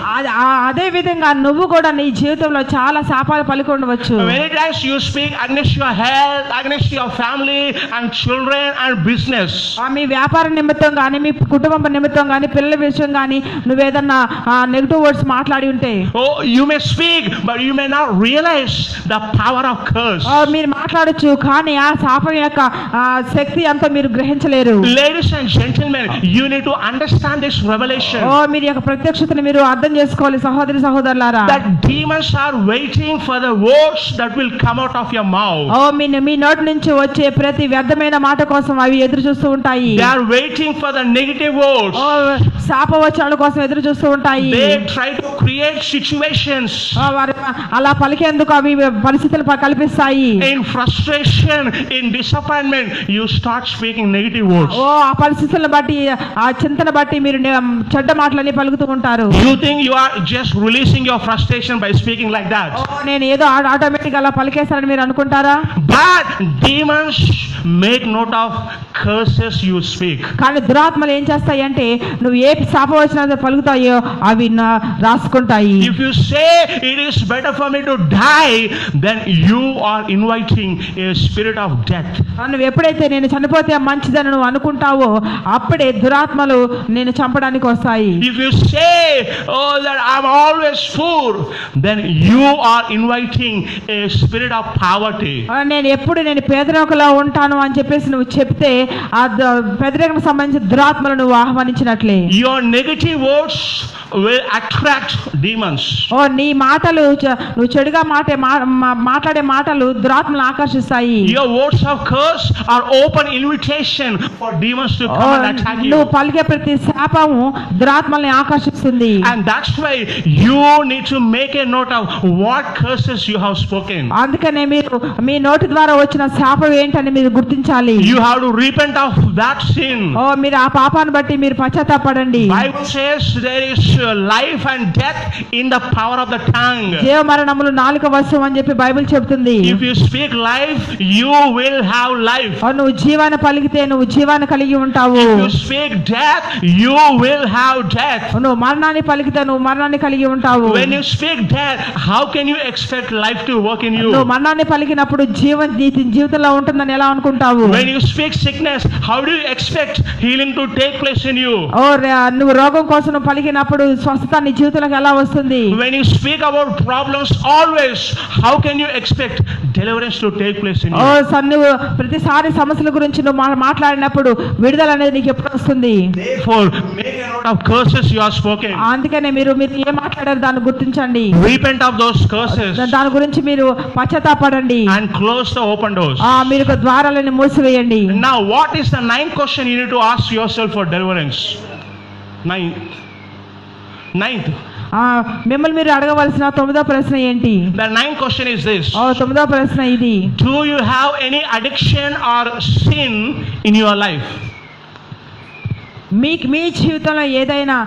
అదే విధంగా నువ్వు కూడా నీ జీవితంలో చాలా శాపాలు పలికి ఉండవచ్చు. Many times you speak against your health, against your family and children and business. మీ వ్యాపార నిమిత్తం కానీ, మీ కుటుంబ నిమిత్తం కానీ, పిల్లల విషయం కానీ నువ్వేదన్నా నెగటివ్ వర్డ్స్ మాట్లాడి ఉంటే, you may speak but you may not realize the power of curse. మీరు మాట్లాడొచ్చు కానీ ఆ శాపం యొక్క శక్తి అంతా మీరు గ్రహించలేరు. Ladies and gentlemen, you need to understand this revelation. మీరు యొక్క ప్రత్యక్షతను మీరు అర్థం చేసుకోవాలి సహోదరి సహోదరులారా. That demons are waiting for the words that will come out of your mouth. మీ నోటి నుంచి వచ్చే ప్రతి వ్యర్థమైన మాట కోసం అవి ఎదురు చూస్తూ ఉంటాయి. They are waiting for the negative words. శాపవచనాల కోసం ఎదురు చూస్తూ ఉంటాయి. They try to create situations. అలా పలికేందుకు అవి పరిస్థితులు కల్పిస్తాయి. In frustration, in disappointment, you start speaking negative words. ఆ పరిస్థితులను బట్టి, ఆ చింతన బట్టి మీరు చెడ్డ మాటలని పలుకుతూ ఉంటారు. You think you are just releasing your frustration by speaking like that. నేను ఏదో ఆటోమేటిక్ అలా పలికేస్తానని మీరు అనుకుంటారా? But demons make note of curses you speak. కానీ దురాత్మలు ఏం చేస్తాయి అంటే నువ్వు ఏ శాపవచనాలు పలుకుతాయో అవి రాసుకుంటాయి. If you say it is better for me to to die, then you are inviting a spirit of death. నువ్వు ఎప్పుడైతే నేను చనిపోతే మంచిదని నువ్వు అనుకుంటావో అప్పుడే దురాత్మలు నేను చంపడానికి వస్తాయి. If you say, oh, that I'm always poor, then you are inviting a spirit of poverty. నేను ఎప్పుడు నేను పేదరికంలో ఉంటాను అని చెప్పేసి నువ్వు చెప్తే ఆ పేదరికం సంబంధించిన దురాత్మలను నువ్వు ఆహ్వానించినట్లే. Your negative words will attract demons. నీ మాటలు నువ్వు చెడుగా మాట్లాడే మాటలు దురాత్మలను ఆకర్షిస్తాయి. Your words of curse are open invitation for demons to come and attack you. నువ్వు పలికే ప్రతి శాపము దురాత్మల్ని ఆకర్షిస్తుంది. And that's why you need to make a note of what curses you have spoken. అందుకనే మీరు మీ నోటి ద్వారా వచ్చిన శాపం ఏంటని మీరు గుర్తించాలి. You have to repent of that sin. మీరు ఆ పాపాన్ని బట్టి మీరు పశ్చాత్తాపడండి. Bible says there is life and death in the power of the tongue. జీవ మరణములు నాలుక వశం అని చెప్పి బైబిల్ చెప్తుంది. If you speak life, you will have life. నువ్వు జీవాన్ని పలికితే నువ్వు జీవాన్ని కలిగి ఉంటావు. If you speak death, you will have death. నువ్వు మరణాన్ని పలికితే నువ్వు మరణాన్ని కలిగి ఉంటావు. When you speak death, how can you expect life to work in you? నువ్వు మరణాన్ని పలికినప్పుడు జీవితంలో ఉంటుందని ఎలా అనుకుంటావు? When you speak sickness, how do you expect healing to take place in you? నువ్వు రోగం కోసం నువ్వు పలికినప్పుడు స్వస్థత నీ జీవితంలోకి ఎలా వస్తుంది? When you speak about problems always, how can you expect deliverance to take place in you? నువ్వు ప్రతిసారి సమస్యల గురించి నువ్వు మాట్లాడినప్పుడు విడుదల అనేది నీకు ఎప్పుడు వస్తుంది? Therefore, make a note of curses you have spoken. అందుకనే మీరు ఏం మాట్లాడారు దాన్ని గుర్తించండి. Repent of those curses. దాని గురించి మీరు పశ్చాత్తాపడండి. And close the open doors. మీరు ద్వారాలను మూసివేయండి. Now, what is the ninth question you need to ask yourself for deliverance? Ninth. మిమ్మల్ని మీరు అడగవలసిన 9వ ప్రశ్న ఏంటి? The ninth question is this. 9వ ప్రశ్న ఇది. Do you have any addiction or sin in your life? మీ జీవితంలో ఏదైనా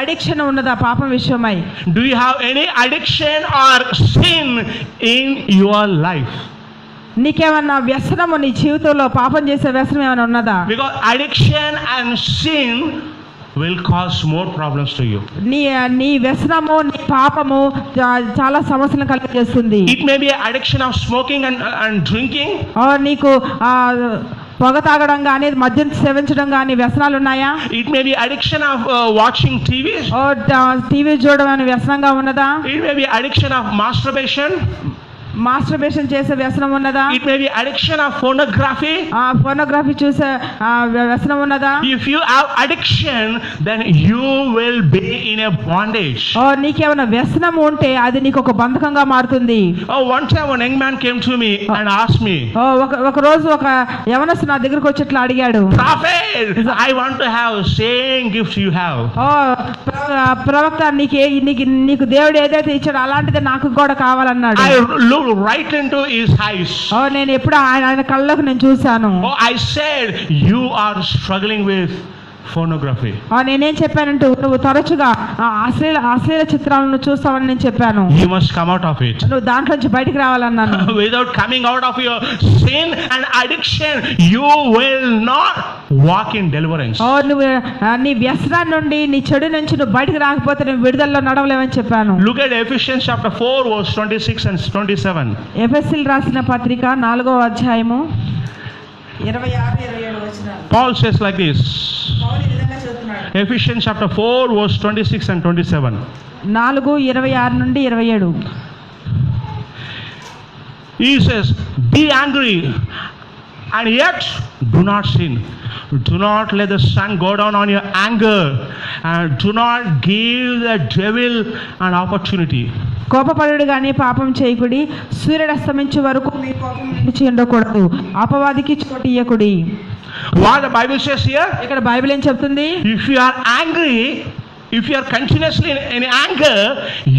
అడిక్షన్ ఉన్నదా పాపం విషయమై? Do you have any addiction or sin in your life? నీకేమన్నా వ్యసనము నీ జీవితంలో పాపం చేసే వ్యసనం ఏమైనా ఉన్నదా? Because addiction and sin will cause more problems to you. నీ వ్యసనము నీ పాపము చాలా సమస్యలను కలిగజేస్తుంది. It may be an addiction of smoking and drinking. నీకు పొగ తాగడం కానీ మద్యం సేవించడం కానీ వ్యసనాలు ఉన్నాయా? It may be addiction of watching TV. TV చూడడం అనే వ్యసనంగా ఉన్నదా? It may be addiction of masturbation. Masturbation చేసే వ్యసనం ఉన్నదా? It may be addiction of pornography. Pornography చూసే వ్యసనం ఉన్నదా? If you have addiction, then you will be in a bondage. నీకేమైనా వ్యసనం ఉంటే అది నీకు ఒక బంధకంగా మారుతుంది. One time one young man came to me and asked me, ఒక రోజు ఒక యవనస్తుడు నా దగ్గరికి వచ్చి ఇట్లా అడిగాడు, Prophet, I want to have same gift you have. ప్రవక్త నీకు దేవుడు ఏదైతే ఇచ్చాడో అలాంటిదే నాకు కూడా కావాలన్నాడు. I looked right into his eyes. నేను ఎప్పుడు ఆయన కళ్ళకు నేను చూశాను. I said, you are struggling with pornography. నేనేం చెప్పానంటే నువ్వు తరచుగా అశ్లీల చిత్రాలను చూస్తావని నేను చెప్పాను. You must come out of it. నువ్వు దాంట్లో నుంచి బయటికి రావాలన్నాను. Without coming out of your sin and addiction, you will not walk in deliverance. నువ్వు నీ వ్యసనం నుండి నీ చెడు నుంచి నువ్వు బయటికి రాకపోతే నువ్వు విడుదలలో నడవలేవని చెప్పాను. Look at Ephesians chapter 4 verse 26 and 27. ఎఫెసీయులకు రాసిన పత్రిక 4వ అధ్యాయము 26-27 వచనాలు. Paul says like this. Ephesians chapter 4 verse 26 and 27. 4:26 నుండి 27. He says, be angry and yet do not sin. Do not let the sun go down on your anger, and do not give the devil an opportunity. కోపపడుడు గాని పాపం చేయకుడి, సూర్యుడు అస్తమించే వరకు మీ కోపం నిలిచి ఉండకూడదు, అపవాదికి చోటు ఇయ్యకుడి. What the Bible says here? ఇక్కడ బైబిల్ ఏం చెప్తుంది? If you are angry, if you are continuously in anger,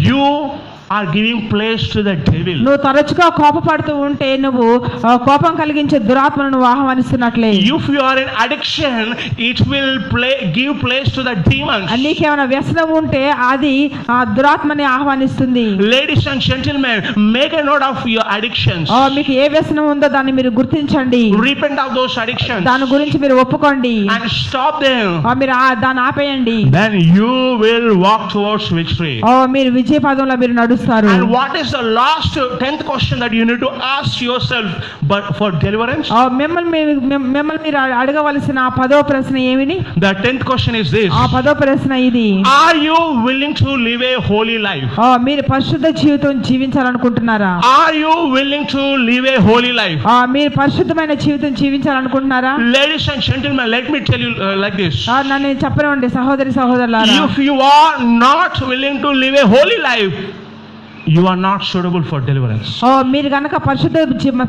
you are giving place to the devil. నువ్వు తరచుగా కోపపడుతూ ఉంటే నువ్వు కోపం కలిగించే దురాత్మను నువ్వు ఆహ్వానిస్తున్నట్లే. If you are in addiction, it will give place to the demons. నీకేమైనా వ్యసనం ఉంటే అది ఆ దురాత్మని ఆహ్వానిస్తుంది. Ladies and gentlemen, make a note of your addictions. మీకు ఏ వ్యసనం ఉందో దాన్ని మీరు గుర్తించండి. Repent of those addictions. దాని గురించి మీరు ఒప్పుకోండి. And stop them. మీరు దాన్ని ఆపేయండి. Then you will walk towards victory. మీరు విజయ పదంలో మీరు నడుస్తారు. చూస్తారు. And what is the last 10th question that you need to ask yourself but for deliverance? మిమ్మల్ని మీరు అడగవలసిన ఆ 10వ ప్రశ్న ఏమిటి? The 10th question is this. ఆ 10వ ప్రశ్న ఇది: Are you willing to live a holy life? మీరు పరిశుద్ధ జీవితం జీవించాలనుకుంటున్నారా? Are you willing to live a holy life? మీరు పరిశుద్ధమైన జీవితం జీవించాలనుకుంటున్నారా? Ladies and gentlemen, let me tell you like this. నన్ను చెప్పనివ్వండి సహోదరి సహోదరులారా, If you are not willing to live a holy life, you are not suitable for deliverance. మీరు కనుక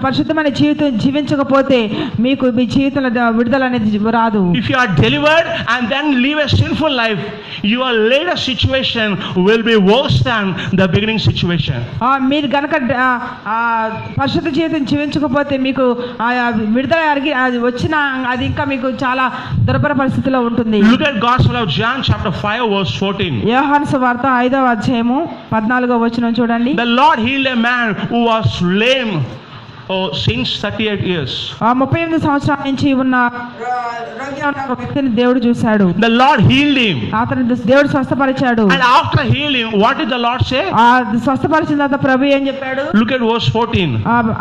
పరిశుద్ధమైన జీవితం జీవించకపోతే మీకు మీ జీవితంలో విడుదల అనేది రాదు. If you are delivered and then live a sinful life, your later situation will be worse than the beginning situation. మీరు కనుక పరిశుద్ధ జీవితం జీవించకపోతే మీకు విడుదల వచ్చిన అది ఇంకా మీకు చాలా దుర్భర పరిస్థితిలో ఉంటుంది. Look at Gospel of John chapter 5 verse 14. యోహాను సువార్త 5వ అధ్యాయము 14వ వచనం చూడండి. The Lord healed a man who was lame since 38 years. 38 సంవత్సరాల నుంచి ఉన్న రోగిగా ఉన్న ఒక వ్యక్తిని దేవుడు చూశాడు. The Lord healed him. అతను దేవుడు స్వస్థపరిచాడు. And after healing, what did the Lord say? స్వస్థపరిచిన తర్వాత ప్రభు ఏం చెప్పాడు? Look at verse 14.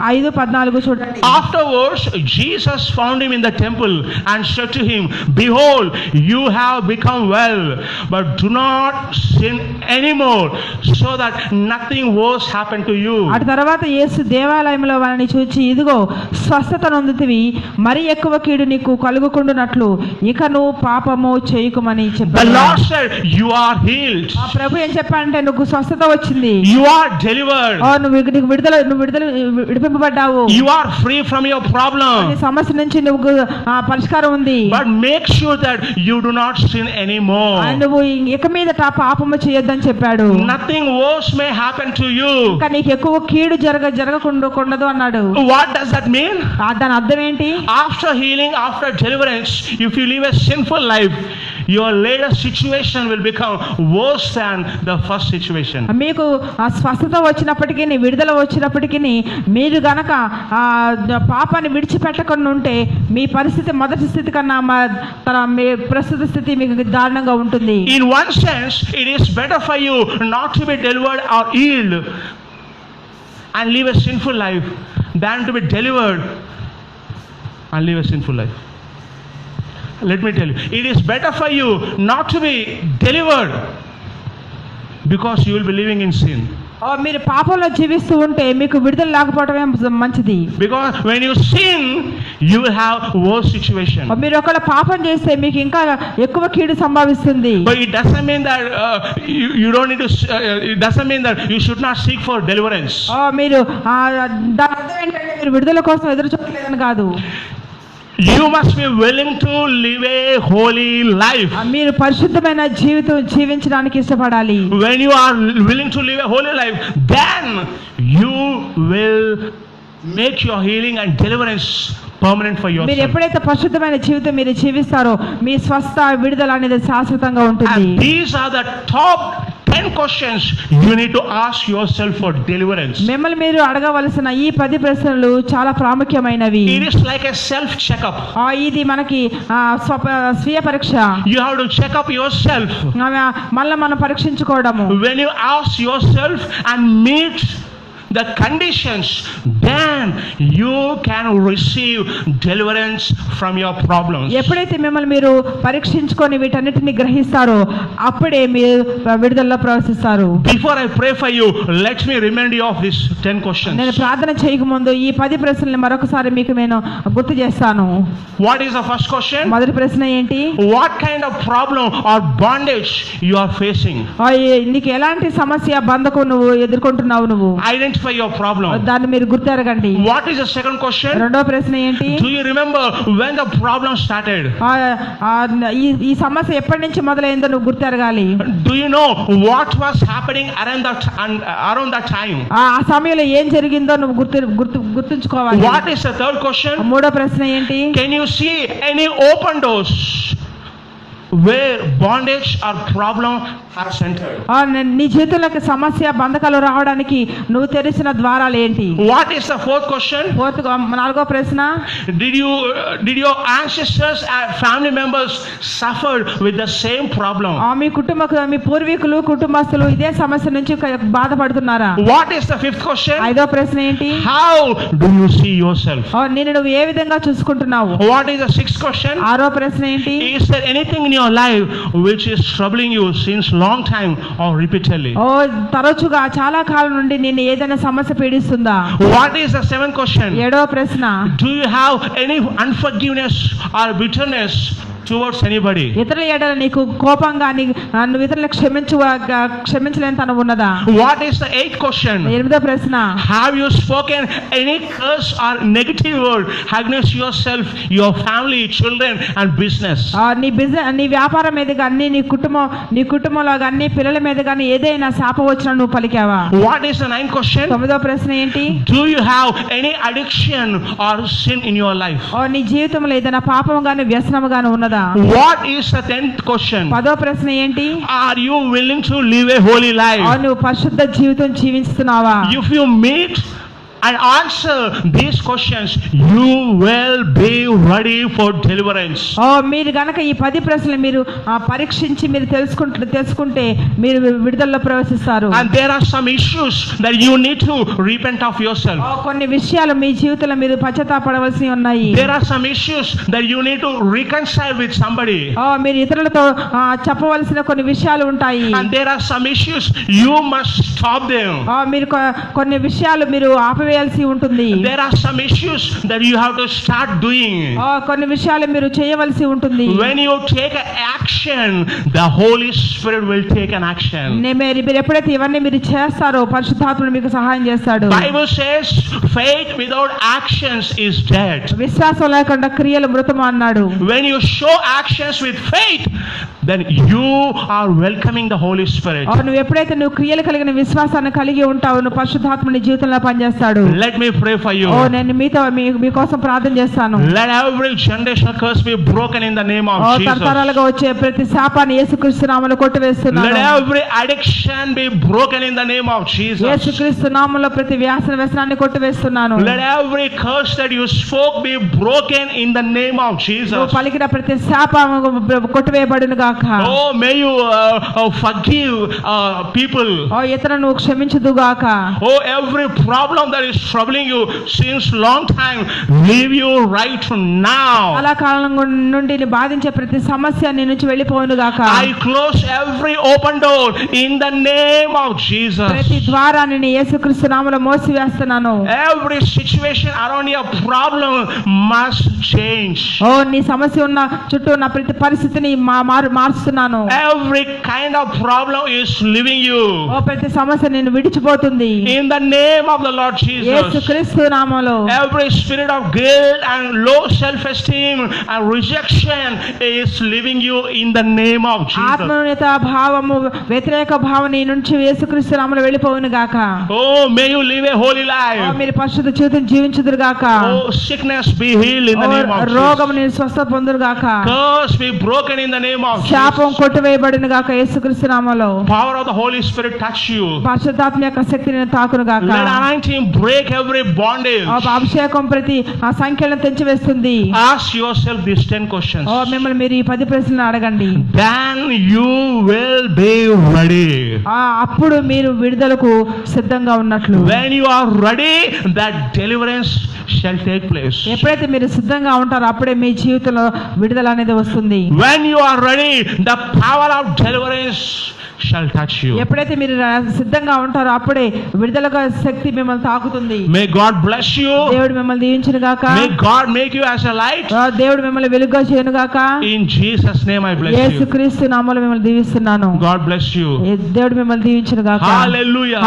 5:14 చూడండి. Afterwards, Jesus found him in the temple and said to him, "Behold, you have become well, but do not sin anymore, so that nothing worse happen to you." అటు తర్వాత యేసు దేవాలయంలో వారిని చూచి, ఇదిగో స్వస్థత నొందితివి, మరి ఎక్కువ కీడు నీకు కలుగుకుండునట్లు ఇక నువ్వు పాపము చేయకుమని చెప్పాడు. The Lord said, "You are healed." ఆ ప్రభు ఏం చెప్పాడంటే నువ్వు స్వస్థత వచ్చింది. You are delivered. నువ్వు విడిపింపబడ్డావు. You are free from your problem. నీ సమస్య నుంచి నువ్వు పరిష్కారం ఉంది. But make sure that you do not sin anymore. నువ్వు ఇక మీదట పాపము చేయొద్దని చెప్పాడు. Nothing worse may happen to you. ఇంకా నీకు ఎక్కువ కీడు జరగకుండదు అన్నాడు. What does that mean? దాని అర్థం ఏంటి? After healing, after deliverance, if you live a sinful life, your later situation will become worse than the first situation. మీకు స్వస్థత వచ్చినప్పటికీ విడుదల వచ్చినప్పటికీ మీరు గనక పాపాన్ని విడిచిపెట్టకుండా ఉంటే మీ పరిస్థితి మొదటి స్థితి కన్నా మీ ప్రస్తుత స్థితి మీకు దారుణంగా ఉంటుంది. In one sense, it is better for you not to be delivered or healed and live a sinful life than to be delivered and live a sinful life. Let me tell you, it is better for you not to be delivered because you will be living in sin. మీరు పాపంలో జీవిస్తూ ఉంటే మీకు విడుదల లేకపోవడమే మంచిది. Because when you sin, you will have worse situation. మీరు ఒకవేళ పాపం చేస్తే మీకు ఇంకా ఎక్కువ కీడు సంభవిస్తుంది. But it doesn't mean that you don't need to. It doesn't mean that you should not seek for deliverance. మీరు దాని అర్థం ఏంటంటే మీరు విడుదల కోసం ఎదురు చూడలేదని కాదు. You must be willing to live a holy life. మీరు పరిశుద్ధమైన జీవితం జీవించడానికి ఇష్టపడాలి. When you are willing to live a holy life, then you will make your healing and deliverance permanent for yourself. మీరు ఎప్పుడైతే పరిశుద్ధమైన జీవితం మీరు జీవిస్తారో మీ స్వస్థ విడుదల అనేది శాశ్వతంగా ఉంటుంది. And these are the top 10 questions you need to ask yourself for deliverance. మిమ్మల్ని మీరు అడగవలసిన ఈ 10 ప్రశ్నలు చాలా ప్రాముఖ్యమైనవి. It is like a self checkup. ఇది మనకి స్వీయ పరీక్ష. You have to check up yourself. మళ్ళీ మనం పరీక్షించుకోవడము. When you ask yourself and meet the conditions, then you can receive deliverance from your problems. ఎప్పుడైతే మిమ్మల్ని మీరు పరీక్షించుకొని వీటన్నిటిని గ్రహిస్తారో అప్పుడే మీరు విడుదలలో ప్రవేశిస్తారు. Before I pray for you, let me remind you of these 10 questions. నేను ప్రార్థన చేయకముందు ఈ 10 ప్రశ్నల్ని మరొకసారి మీకు నేను గుర్తు చేస్తాను. What is the first question? మొదటి ప్రశ్న ఏంటి? What kind of problem or bondage you are facing? నీకు ఎలాంటి సమస్య బంధకం నువ్వు ఎదుర్కొంటున్నావు? నువ్వు Identify your problem. దాన్ని మీరు గుర్తెరగండి. What is the second question? రెండో ప్రశ్న ఏంటి? Do you remember when the problem started? ఈ సమస్య ఎప్పటి నుంచి మొదలైందో నువ్వు గుర్తెరగాలి. Do you know what was happening around that time? ఆ సమయంలో ఏం జరిగిందో నువ్వు గుర్తుంచుకోవాలి. What is the third question? మూడో ప్రశ్న ఏంటి? Can you see any open doors where bondage or problem are centered. నీ జీవితంలోకి సమస్య బంధకాలు రావడానికి నువ్వు తెరిచిన ద్వారాలు ఏంటి? What is the fourth question? నాలుగో ప్రశ్న, did your ancestors and family members suffered with the same problem? మీ పూర్వీకులు కుటుంబస్తులు ఇదే సమస్య నుంచి బాధపడుతున్నారా? What is the fifth question? ఐదో ప్రశ్న ఏంటి? How do you see yourself? నిన్ను నువ్వు ఏ విధంగా చూసుకుంటున్నావు? What is the sixth question? ఆరో ప్రశ్న ఏంటి? Is there anything in your life which is troubling you since long time or repeatedly? తరచుగా చాలా కాలం నుండి నిన్ను ఏదైనా సమస్య పీడిస్తుందా? What is the seventh question? ఏడవ ప్రశ్న, Do you have any unforgiveness or bitterness towards anybody? ఇతరుల ఎడల నీకు కోపం గాని నువ్వు ఇతరులను క్షమించలేని తనం ఉన్నదా? What is the eighth question? ఎనిమిదో ప్రశ్న, Have you spoken any curse or negative word against yourself, your family, children and business? నీ వ్యాపారం మీద కానీ నీ కుటుంబంలో కానీ పిల్లల మీద కానీ ఏదైనా శాపవచనం నువ్వు పలికావా? What is the ninth question? తొమ్మిదో ప్రశ్న ఏంటి? Do you have any addiction or sin in your life? నీ జీవితంలో ఏదైనా పాపం గాని వ్యసనం గాని ఉన్నదా? What is the 10th question? పదో ప్రశ్న ఏంటి? Are you willing to live a holy life? నువ్వు పరిశుద్ధ జీవితం జీవిస్తున్నావా? If you meet and answer these questions, you will be ready for deliverance. మీరు గనక ఈ 10 ప్రశ్నలు మీరు పరీక్షించి మీరు తెలుసుకుంటే మీరు విడుదలలో ప్రవేశిస్తారు. And there are some issues that you need to repent of yourself. కొన్ని విషయాలు మీ జీవితంలో మీరు పశ్చాత్తాపడవలసి ఉన్నాయి. There are some issues that you need to reconcile with somebody. మీరు ఇతరులతో చెప్పవలసిన కొన్ని విషయాలు ఉంటాయి. And there are some issues you must stop them. మీరు కొన్ని విషయాలు మీరు ఆపవేయాల్సి ఉంటుంది. There are some issues that you have to start doing. కొన్ని విషయాలు మీరు చేయవలసి ఉంటుంది. When you take an action, the Holy Spirit will take an action. మీరు ఎప్పుడైతే ఇవన్నీ మీరు చేస్తారో పరిశుద్ధాత్ముడు మీకు సహాయం చేస్తాడు. Bible says faith without actions is dead. విశ్వాసం లేకుండా క్రియలు మృతము అన్నాడు. When you show actions with faith, then you are welcoming the Holy Spirit. నువ్వు ఎప్పుడైతే నువ్వు క్రియలు కలిగిన విశ్వాసాన్ని కలిగి ఉంటావో నువ్వు పరిశుద్ధాత్ముని జీవితంలో పనిచేస్తాడు. Let me pray for you. నేను మీకోసం ప్రార్థన చేస్తాను. Let every generational curse be broken in the name of Jesus. తరతరాలుగా వచ్చే ప్రతి శాపాన్ని యేసుక్రీస్తు నామములో కొట్టివేస్తున్నాను. Let every addiction be broken in the name of Jesus. యేసుక్రీస్తు నామములో ప్రతి వ్యసనాన్ని కొట్టివేస్తున్నాను. Let every curse that you spoke be broken in the name of Jesus. నువ్వు పలికిన ప్రతి శాపము కొట్టివేయబడును గాక. Oh, may you forgive people. ఇతరులను నువ్వు క్షమించుదు గాక. Oh, every problem that is troubling you since long time, leave you right from now. అలా కాలం నుండి బాధించే ప్రతి సమస్య నీ నుంచి వెళ్ళిపోవును గాక. I close every open door in the name of Jesus. ప్రతి ద్వారాన్ని నీ యేసుక్రీస్తు నామములో మూసివేస్తున్నాను. Every situation around your problem must change. నీ సమస్య ఉన్న చుట్టూ ఉన్న ప్రతి పరిస్థితిని మారుస్తున్నాను. Every kind of problem is leaving you. ప్రతి సమస్య నిన్ను విడిచిపోతుంది. In the name of the Lord Jesus. యేసుక్రీస్తు నామములో Every spirit of guilt and low self-esteem and rejection is leaving you in the name of Jesus. ఆత్మన్యూనత భావము వ్యతిరేక భావం నీ నుంచి యేసుక్రీస్తు నామములో వెళ్ళిపోవును గాక. Oh, may you live a holy life. మీరు పరిశుద్ధ జీవితం జీవించుదురు గాక. Oh, sickness be healed in the name of Jesus. రోగము నీ స్వస్థ పొందురు గాక. Curse be broken in the name of Jesus. శాపం కొట్టివేయబడును గాక యేసుక్రీస్తు నామములో. Power of the Holy Spirit touch you. పరిశుద్ధాత్మ యొక్క శక్తిని తాకును గాక. Let anointing break every bondage. అభిషేకం ప్రతి సంఖ్యలను తెంచివేస్తుంది. Ask yourself these 10 questions. మిమ్మల్ని మీరు ఈ 10 ప్రశ్నలు అడగండి. Then you will be ready. అప్పుడు మీరు విడుదలకు సిద్ధంగా ఉన్నట్లు. When you are ready, that deliverance shall take place. ఎప్పుడైతే మీరు సిద్ధంగా ఉంటారో అప్పుడే మీ జీవితంలో విడుదల అనేది వస్తుంది. When you are ready, the power of deliverance shall touch you. ఎప్పుడైతే మీరు సిద్ధంగా ఉంటారో అప్పుడే విడుదల శక్తి మిమ్మల్ని తాకుతుంది. May God bless you. దేవుడు మిమ్మల్ని దీవించును గాక. May God make you as a light. దేవుడు మిమ్మల్ని వెలుగుగా చేయను గాక. In Jesus name I bless you. యేసుక్రీస్తు నామములో మిమ్మల్ని దీవిస్తున్నాను. God bless you. దేవుడు మిమ్మల్ని దీవించును గాక. Hallelujah.